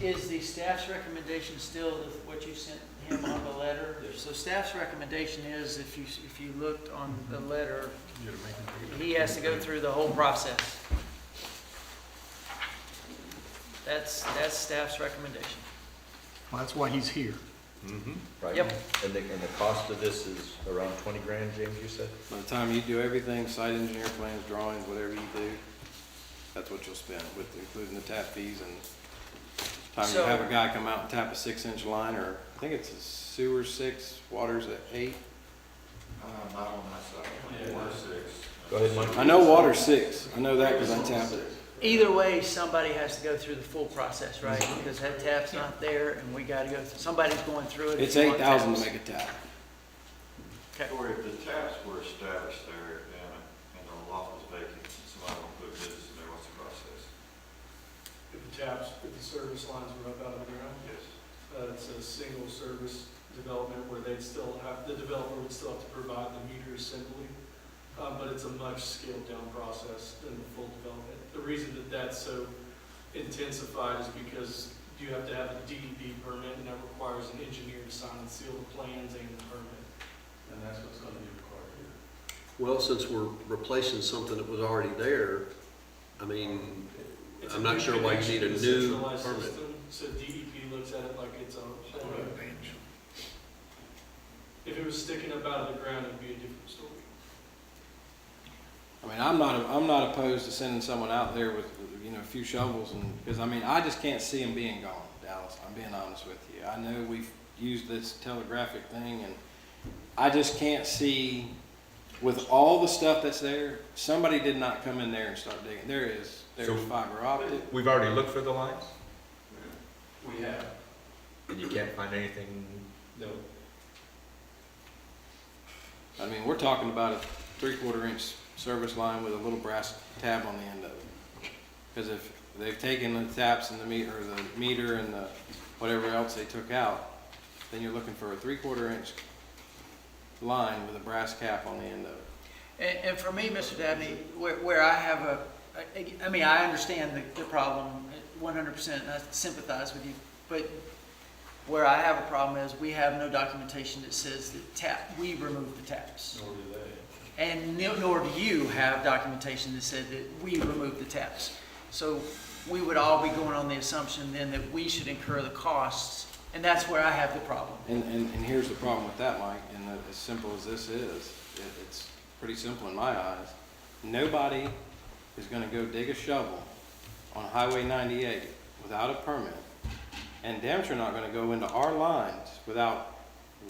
is the staff's recommendation still what you sent him on the letter? So staff's recommendation is, if you looked on the letter, he has to go through the whole process. That's staff's recommendation. Well, that's why he's here. right? Yep. And the cost of this is around 20 grand, James, you said? By the time you do everything, site engineer plans, drawings, whatever you do, that's what you'll spend, with including the tap fees and time you have a guy come out and tap a 6-inch line, or I think it's a sewer 6, water's at 8. Not on that side. Water 6. Go ahead, Mike. I know water's 6. I know that because I tapped it. Either way, somebody has to go through the full process, right? Because that tap's not there, and we gotta go through, somebody's going through it. It's If you want $8,000 to taps. make a tap. Okay. Or if the taps were established there and the lot was vacant, somebody will put business in there, what's the process? If the service lines were up out of the ground, Yes. it's a single service development where the developer would still have to provide the meter assembly, but it's a much scaled down process than the full development. The reason that that's so intensified is because you have to have a DEP permit, and that requires an engineer to sign and seal the plans and the permit. And that's what's gonna be required here. Well, since we're replacing something that was already there, I mean, It's I'm not sure why you need a connection to the new centralized permit. system, so DEP looks at it like it's a whole. If it was sticking up out of the ground, it'd be a different story. I mean, I'm not opposed to sending someone out there with, a few shovels, and because I mean, I just can't see them being gone, Dallas. I'm being honest with you. I know we've used this telegraphic thing, and I just can't see, with all the stuff that's there, somebody did not come in there and start digging. There's So- fiber optic. We've already looked for the lines, We have, and you can't find anything. no, I mean, we're talking about a 3/4 inch service line with a little brass tab on the end of it. Because if they've taken the taps and the meter and the whatever else they took out, then you're looking for a 3/4 inch line with a brass cap on the end of it. And for me, Mr. Dabney, where I have I mean, I understand the problem 100%, and I sympathize with you, but where I have a problem is we have no documentation that says that we remove the taps. nor do they. And nor do you have documentation that said that we remove the taps. So we would all be going on the assumption then that we should incur the costs, and that's where I have the problem. And here's the problem with that, Mike, and as simple as this is, it's pretty simple in my eyes. Nobody is gonna go dig a shovel on Highway 98 without a permit, and damn sure not gonna go into our lines without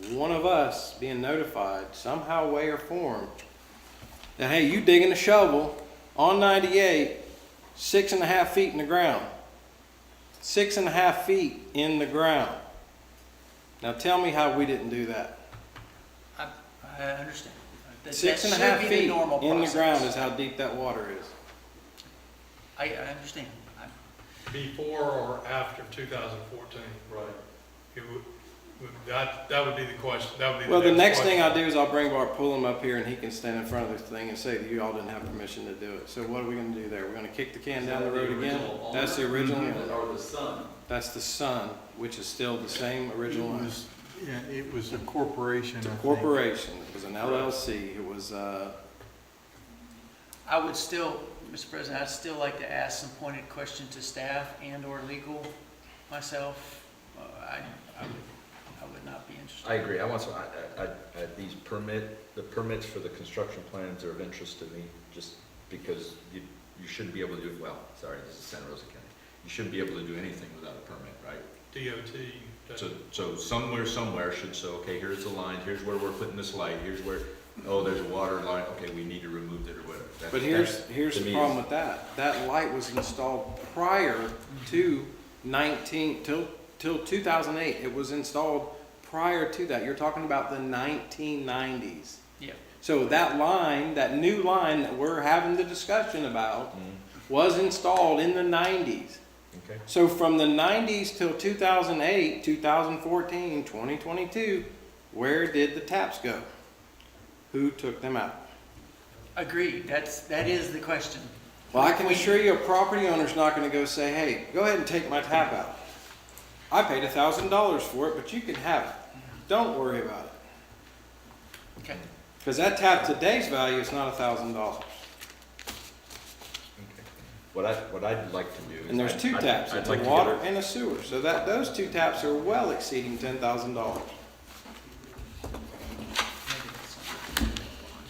one of us being notified somehow, way or form, that, hey, you digging a shovel on 98, 6.5 feet in the ground. 6.5 feet in the ground. Now tell me how we didn't do that. I understand. That 6.5 should be the feet normal in the process. ground is how deep that water is. I understand. before or after 2014? Right. It would, that would be the question, that would be the Well, the next question. thing I'll do is I'll bring Bart, pull him up here, and he can stand in front of this thing and say that you all didn't have permission to do it. So what are we gonna do there? We're gonna kick the can down the road again? That's the original one. Or the son? That's the son, which is still the same original owner. Yeah, it was a corporation, I think. Corporation, it was an LLC, it was, I would still, Mr. President, I'd still like to ask some pointed question to staff and/or legal myself. I would not be interested. I agree. I want some, the permits for the construction plans are of interest to me, just because you shouldn't be able to do, well, sorry, this is Santa Rosa County. You shouldn't be able to do anything without a permit, right? DOT. So somewhere should say, okay, here's the line, here's where we're putting this light, here's where, oh, there's a water line, okay, we need to remove it or whatever. but here's the problem with that. That light was installed prior to till 2008. It was installed prior to that. You're talking about the 1990s. Yeah. So that line, that new line that we're having the discussion about, was installed in the 90s. Okay. So from the 90s till 2008, 2014, 2022, where did the taps go? Who took them out? Agreed, that is the question. Well, I can assure you a property owner's not gonna go say, hey, go ahead and take my tap out. I paid $1,000 for it, but you can have it. Don't worry about it. Okay. Because that tap, today's value is not $1,000. What I'd like to do is. And there's two taps, I'd it's like a to water and a sewer. So that, those two taps are well exceeding $10,000.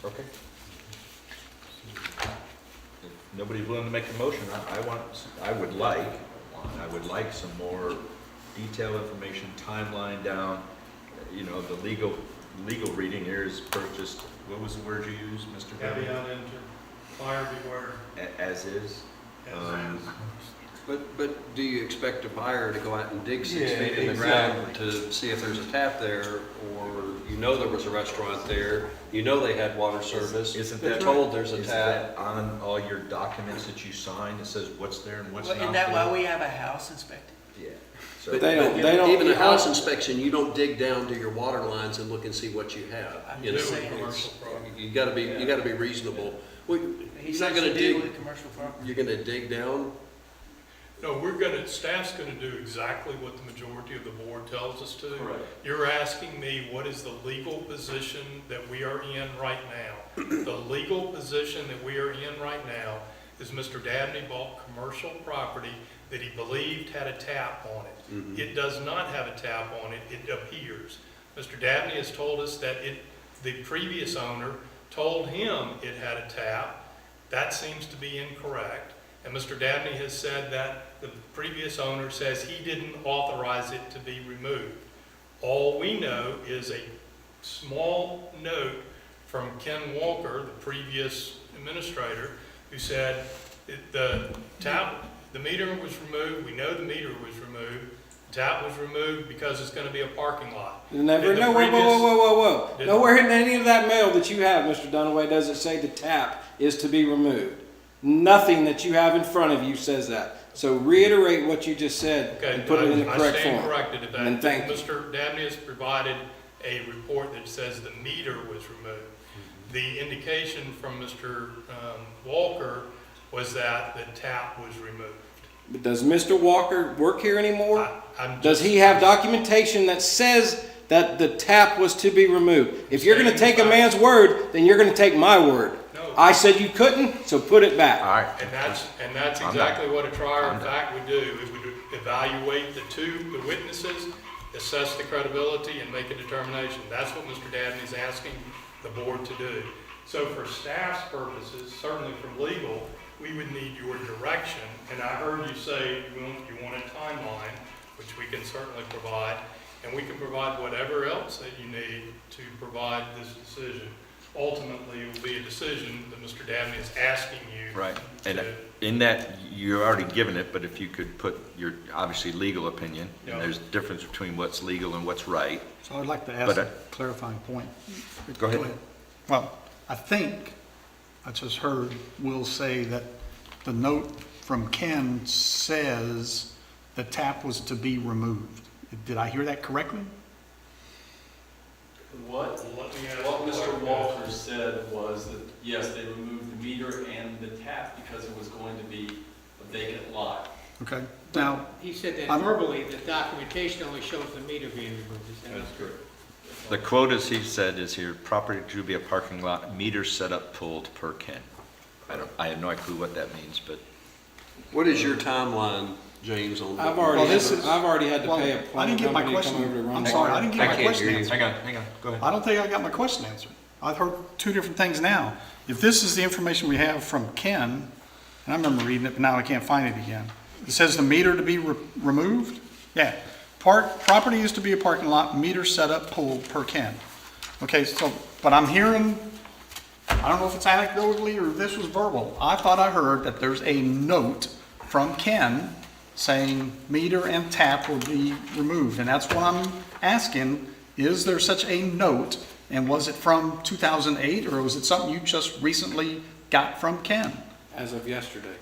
Okay. If nobody's willing to make a motion, I would like some more detailed information, timeline down, the legal reading here is purchased, what was the word you used, Mr. Bennett? Caveat emptor, buyer beware. As is? As is. But do you expect a buyer to go out and dig 6 Yeah, feet in the exactly. ground to see if there's a tap there, or there was a restaurant there, they had water service, Isn't they're that told there's a is tap? that on all your documents that you sign, it says what's there and what's not Isn't there? that why we have a house inspected? Yeah. So But they don't. Even a house inspection, you don't dig down to your water lines and look and see what you have. I'm You know, just saying. Commercial property. you gotta be reasonable. Well, He you're says not gonna to deal dig, with commercial property. you're gonna dig down. No, staff's gonna do exactly what the majority of the board tells us to. Correct. You're asking me, what is the legal position that we are in right now? The legal position that we are in right now is Mr. Dabney bought commercial property that he believed had a tap on it. It does not have a tap on it, it appears. Mr. Dabney has told us that the previous owner told him it had a tap. That seems to be incorrect. And Mr. Dabney has said that the previous owner says he didn't authorize it to be removed. All we know is a small note from Ken Walker, the previous administrator, who said the meter was removed, we know the meter was removed, the tap was removed because it's gonna be a parking lot. Never, Did the no, whoa. Did- Nowhere in any of that mail that you have, Mr. Dunaway, does it say the tap is to be removed. Nothing that you have in front of you says that. So reiterate what you just said Okay, and put it in the correct I stand form. corrected at that. And thank you. Mr. Dabney has provided a report that says the meter was removed. The indication from Mr. Walker was that the tap was removed. But does Mr. Walker work here anymore? I'm Does just- he have documentation that says that the tap was to be removed? If you're gonna take a man's word, then you're gonna take my word. No. I said you couldn't, so put it back. All right. And that's exactly what a trier of fact would do. It would evaluate the witnesses, assess the credibility, and make a determination. That's what Mr. Dabney's asking the board to do. So for staff's purposes, certainly from legal, we would need your direction. And I heard you say you want a timeline, which we can certainly provide, and we can provide whatever else that you need to provide this decision. Ultimately, it will be a decision that Mr. Dabney is asking you. Right, and to- in that, you're already given it, but if you could put your, obviously, legal opinion, Yeah. and there's a difference between what's legal and what's right. So I'd like to But, ask a clarifying point. Go ahead. Well, I think, I just heard Will say that the note from Ken says the tap was to be removed. Did I hear that correctly? What Mr. Walker said was that, yes, they removed the meter and the tap because it was going to be a vacant lot. Okay, now, He said that I'm- verbally, the documentation only shows the meter being removed. Is that That's correct. The quote, as he said, is here, property to be a parking lot, meter set up pulled per Ken. I have no clue what that means, but What is your timeline, James, on that? I've already, Well, this is- I've already had to well, pay a I plumbing didn't get my company to come question. over to run. I'm the sorry, I water. didn't get my question answered. hang on, go ahead. I don't think I got my question answered. I've heard two different things now. If this is the information we have from Ken, and I remember reading it, but now I can't find it again. It says the meter to be removed? Yeah. Property is to be a parking lot, meter set up, pulled per Ken. Okay, so, but I'm hearing, I don't know if it's anecdotally or if this was verbal. I thought I heard that there's a note from Ken saying meter and tap will be removed. And that's what I'm asking, is there such a note? And was it from 2008 or was it something you just recently got from Ken? As of yesterday.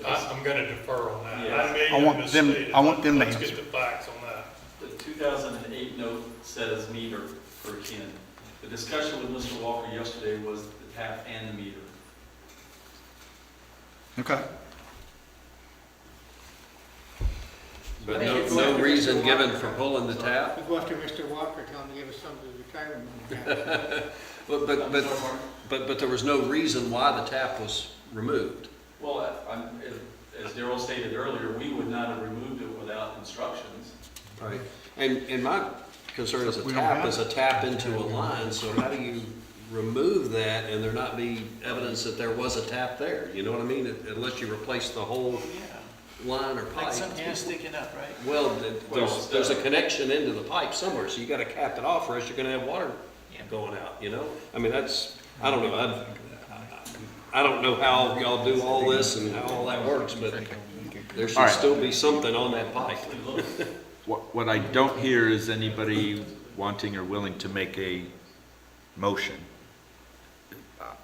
I'm gonna defer on that. Yes. I may I want have them- misstated. I want them to Let's answer. get the facts on that. The 2008 note says meter per Ken. The discussion with Mr. Walker yesterday was the tap and the meter. Okay. But no reason given for pulling the tap? You go after Mr. Walker, tell him to give us some of the retirement money. But there was no reason why the tap was removed. Well, as Darrell stated earlier, we would not have removed it without instructions. Right. And my concern is We a don't tap have is a tap into a line, so how do you remove that and there not be evidence that there was a tap there? You know what I mean? Unless you replace the whole line or pipe. Like something sticking up, right? Well, there's a connection into the pipe somewhere, so you gotta cap it off or else you're gonna have water going out, you know? I mean, that's, I don't know, I don't know how y'all do all this and how all that works, but there All should right. still be something on that pipe. What I don't hear is anybody wanting or willing to make a motion.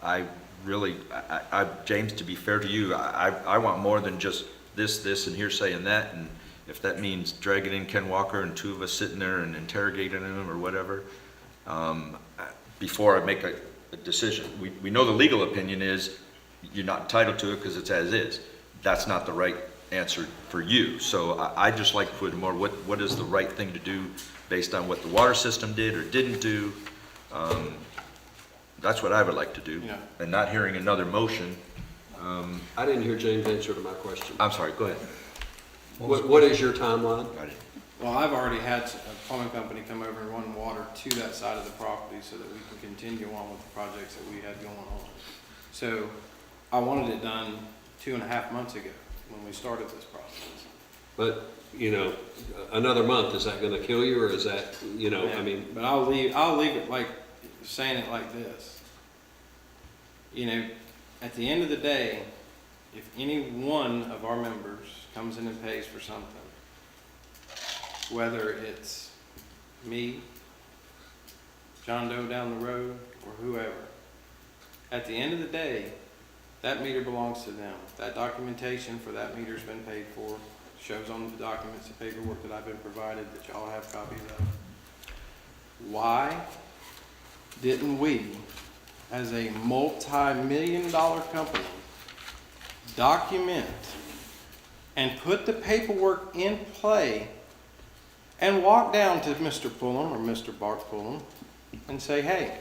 I really, James, to be fair to you, I want more than just this, and hearsay and that, and if that means dragging in Ken Walker and two of us sitting there and interrogating him or whatever, before I make a decision. We know the legal opinion is you're not entitled to it because it's as is. That's not the right answer for you. So I just like to put more, what is the right thing to do based on what the water system did or didn't do. That's what I would like to do. Yeah. And not hearing another motion. I didn't hear James' answer to my question. I'm sorry, go ahead. What is your timeline? Well, I've already had a plumbing company come over and run water to that side of the property so that we can continue on with the projects that we had going on. So I wanted it done 2.5 months ago when we started this process. But, you know, another month, is that gonna kill you, or is that, you know, I mean, But I'll leave it like, saying it like this. You know, at the end of the day, if any one of our members comes in and pays for something, whether it's me, John Doe down the road, or whoever, at the end of the day, that meter belongs to them. That documentation for that meter's been paid for, shows on the documents, the paperwork that I've been provided, that y'all have copies of. Why didn't we, as a multi-million-dollar company, document and put the paperwork in play and walk down to Mr. Pullum or Mr. Bart Pullum and say, hey,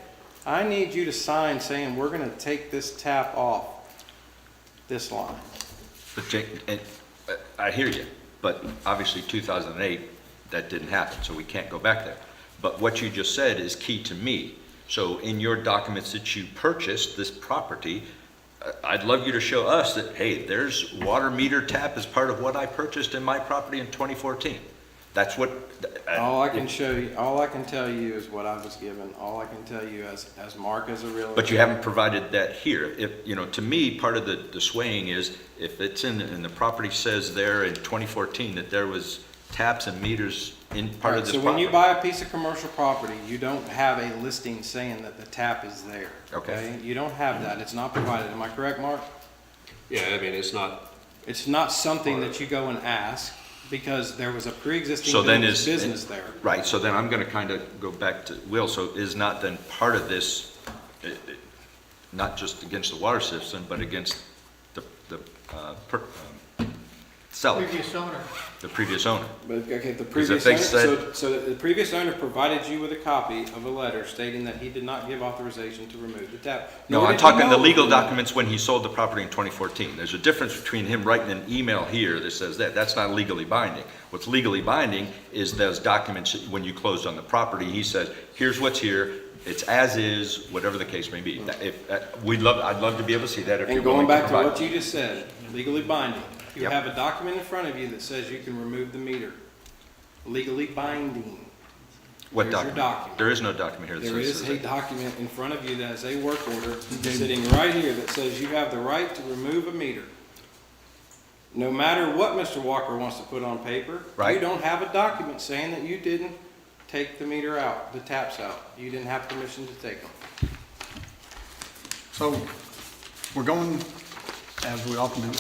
I need you to sign saying we're going to take this tap off this line. But Jake, I hear you, but obviously 2008, that didn't happen, so we can't go back there. But what you just said is key to me. So in your documents that you purchased this property, I'd love you to show us that, hey, there's water meter tap as part of what I purchased in my property in 2014. That's what. All I can show you, all I can tell you is what I was given. All I can tell you as Mark as a realtor. But you haven't provided that here. If, you know, to me, part of the swaying is if it's in the property says there in 2014 that there was taps and meters in part of this So property. when you buy a piece of commercial property, you don't have a listing saying that the tap is there. Okay. You don't have that. It's not provided. Am I correct, Mark? yeah, I mean, it's not It's not something that you go and ask, because there was a pre-existing So then business there. Right, so then I'm gonna kind of go back to Will, so is not then part of this, not just against the water system, but against the seller, Previous owner. the previous owner? But, okay, the Because if previous they owner, said- so the previous owner provided you with a copy of a letter stating that he did not give authorization to remove the tap. No, Nor I'm did you talking the know legal from that. documents when he sold the property in 2014. There's a difference between him writing an email here that says that. That's not legally binding. What's legally binding is those documents, when you closed on the property, he says, here's what's here, it's as is, whatever the case may be. I'd love to be able to see that if you're And willing going to back to provide. what you just said, legally binding, you Yep. have a document in front of you that says you can remove the meter. Legally binding. What Here's your document? document. There is no document here that There says is that. a document in front of you that has a work order sitting right here that says you have the right to remove a meter. No matter what Mr. Walker wants to put on paper, you Right. don't have a document saying that you didn't take the meter out, the taps out. You didn't have permission to take them. So we're going, as we often do,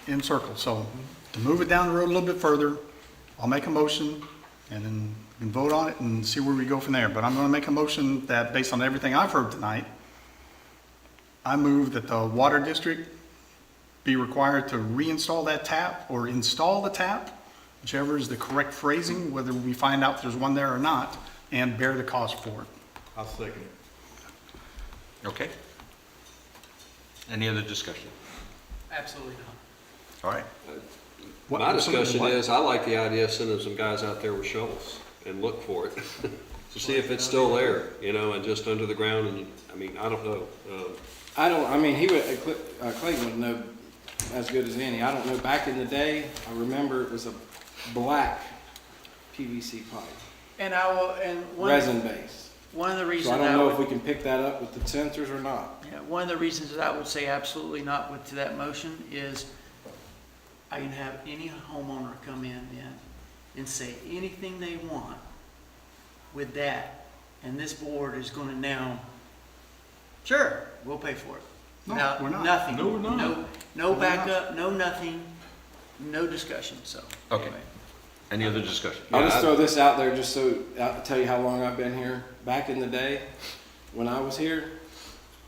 in circles. So to move it down the road a little bit further, I'll make a motion and then we can vote on it and see where we go from there. But I'm going to make a motion that, based on everything I've heard tonight, I move that the water district be required to reinstall that tap or install the tap, whichever is the correct phrasing, whether we find out there's one there or not, and bear the cost for it. I'll second it. Okay. Any other discussion? Absolutely not. All right. My discussion is, I like the idea of sending some guys out there with shovels and look for it, to see if it's still there, and just under the ground, and, I don't know. Clayton would know as good as any. I don't know, back in the day, I remember it was a black PVC pipe, And resin based. one of the So reasons I don't know would, if we can pick that up with the sensors or not. yeah, one of the reasons that I would say absolutely not to that motion is I can have any homeowner come in then and say anything they want with that, and this board is gonna now, sure, we'll pay for it. No, Now, we're not. Nothing. No, we're not. No No, we're not. backup, no nothing, no discussion, so. Okay. anyway. Any other discussion? I'll just throw this out there just so I'll tell you how long I've been here. Back in the day, when I was here,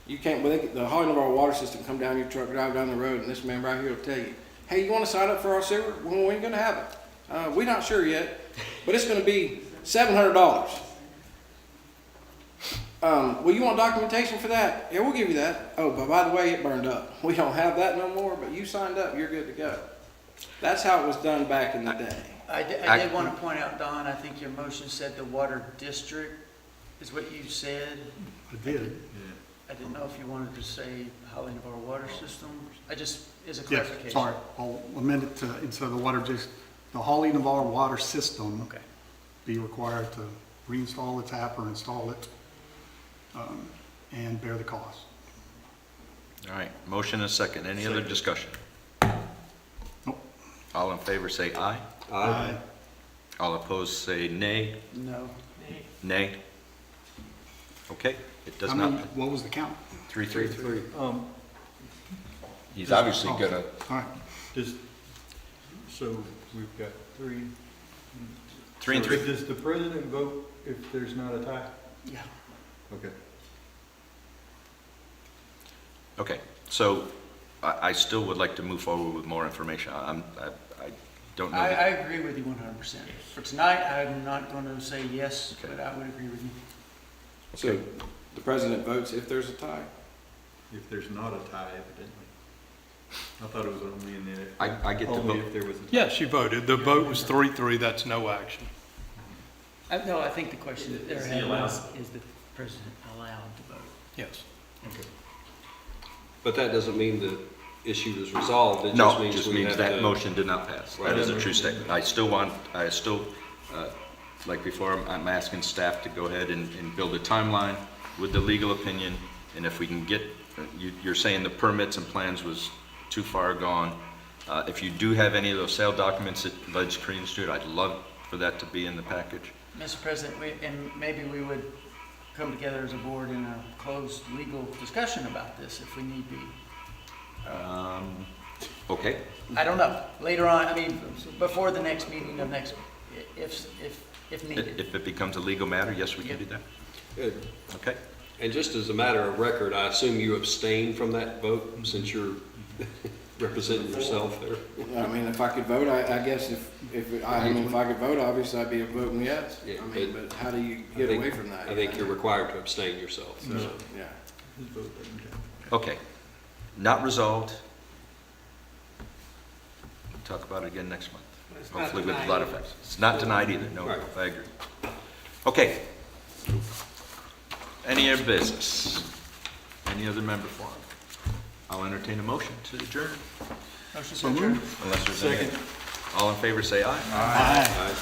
you can't, the hauling of our water system, come down your truck, drive down the road, and this man right here will tell you, hey, you want to sign up for our sewer? When are you going to have it? We're not sure yet, but it's going to be $700. Well, you want documentation for that? Yeah, we'll give you that. Oh, but by the way, it burned up. We don't have that no more, but you signed up, you're good to go. That's how it was done back in the day. I did want to point out, Don, I think your motion said the water district is what you said. I did. I didn't know if you wanted to say hauling of our water system. I just, as a Yes, clarification. sorry. I'll amend it to, instead of the water, just the hauling of our water system Okay. be required to reinstall the tap or install it, and bear the cost. All right, motion and a second. Any other discussion? Nope. All in favor say aye. Aye. All opposed say nay. No. Nay. Okay, it does How not. many, what was the count? 3-3. Um, He's obviously gonna, All right. just, so we've got three. 3 and So 3. Does the president vote if there's not a tie? Yeah. Okay. Okay, so I still would like to move forward with more information. I don't know. I agree with you 100%. For tonight, I'm not going to say yes, Okay. but I would agree with you. So the president votes if there's a tie. If there's not a tie, evidently. I thought it was only in the. I get to only vote. if there was a tie. Yes, you voted. The vote was 3-3. That's no action. No, I think the question that they're Is he having allowed? is the president allowed to vote? Yes. But that doesn't mean the issue is resolved, it No, just it means just we means have that to. motion did not pass. That is a true statement. I still, like before, I'm asking staff to go ahead and build a timeline with the legal opinion, and if we can get, you're saying the permits and plans was too far gone. If you do have any of those sale documents that led credence to it, I'd love for that to be in the package. Mr. President, and maybe we would come together as a board in a closed legal discussion about this if we need be. Okay, I don't know, later on, I mean, before the next meeting of next, if needed. If it becomes a legal matter, yes, we can do that. good. Okay. And just as a matter of record, I assume you abstained from that vote since you're representing yourself there? I mean, if I could vote, I guess if I could vote, obviously I'd be voting yes. Yeah, I mean, but how do you get away from that? I think you're required to abstain yourself. So, yeah. Okay. Not resolved. We'll talk about it again next month. It's not Hopefully with a denied lot of either. facts. It's not denied either, no, Right. I agree. Okay. Any other business? Any other member forum? I'll entertain a motion to adjourn. Motion to adjourn. Unless there's any. All in favor, say aye. Aye. Aye.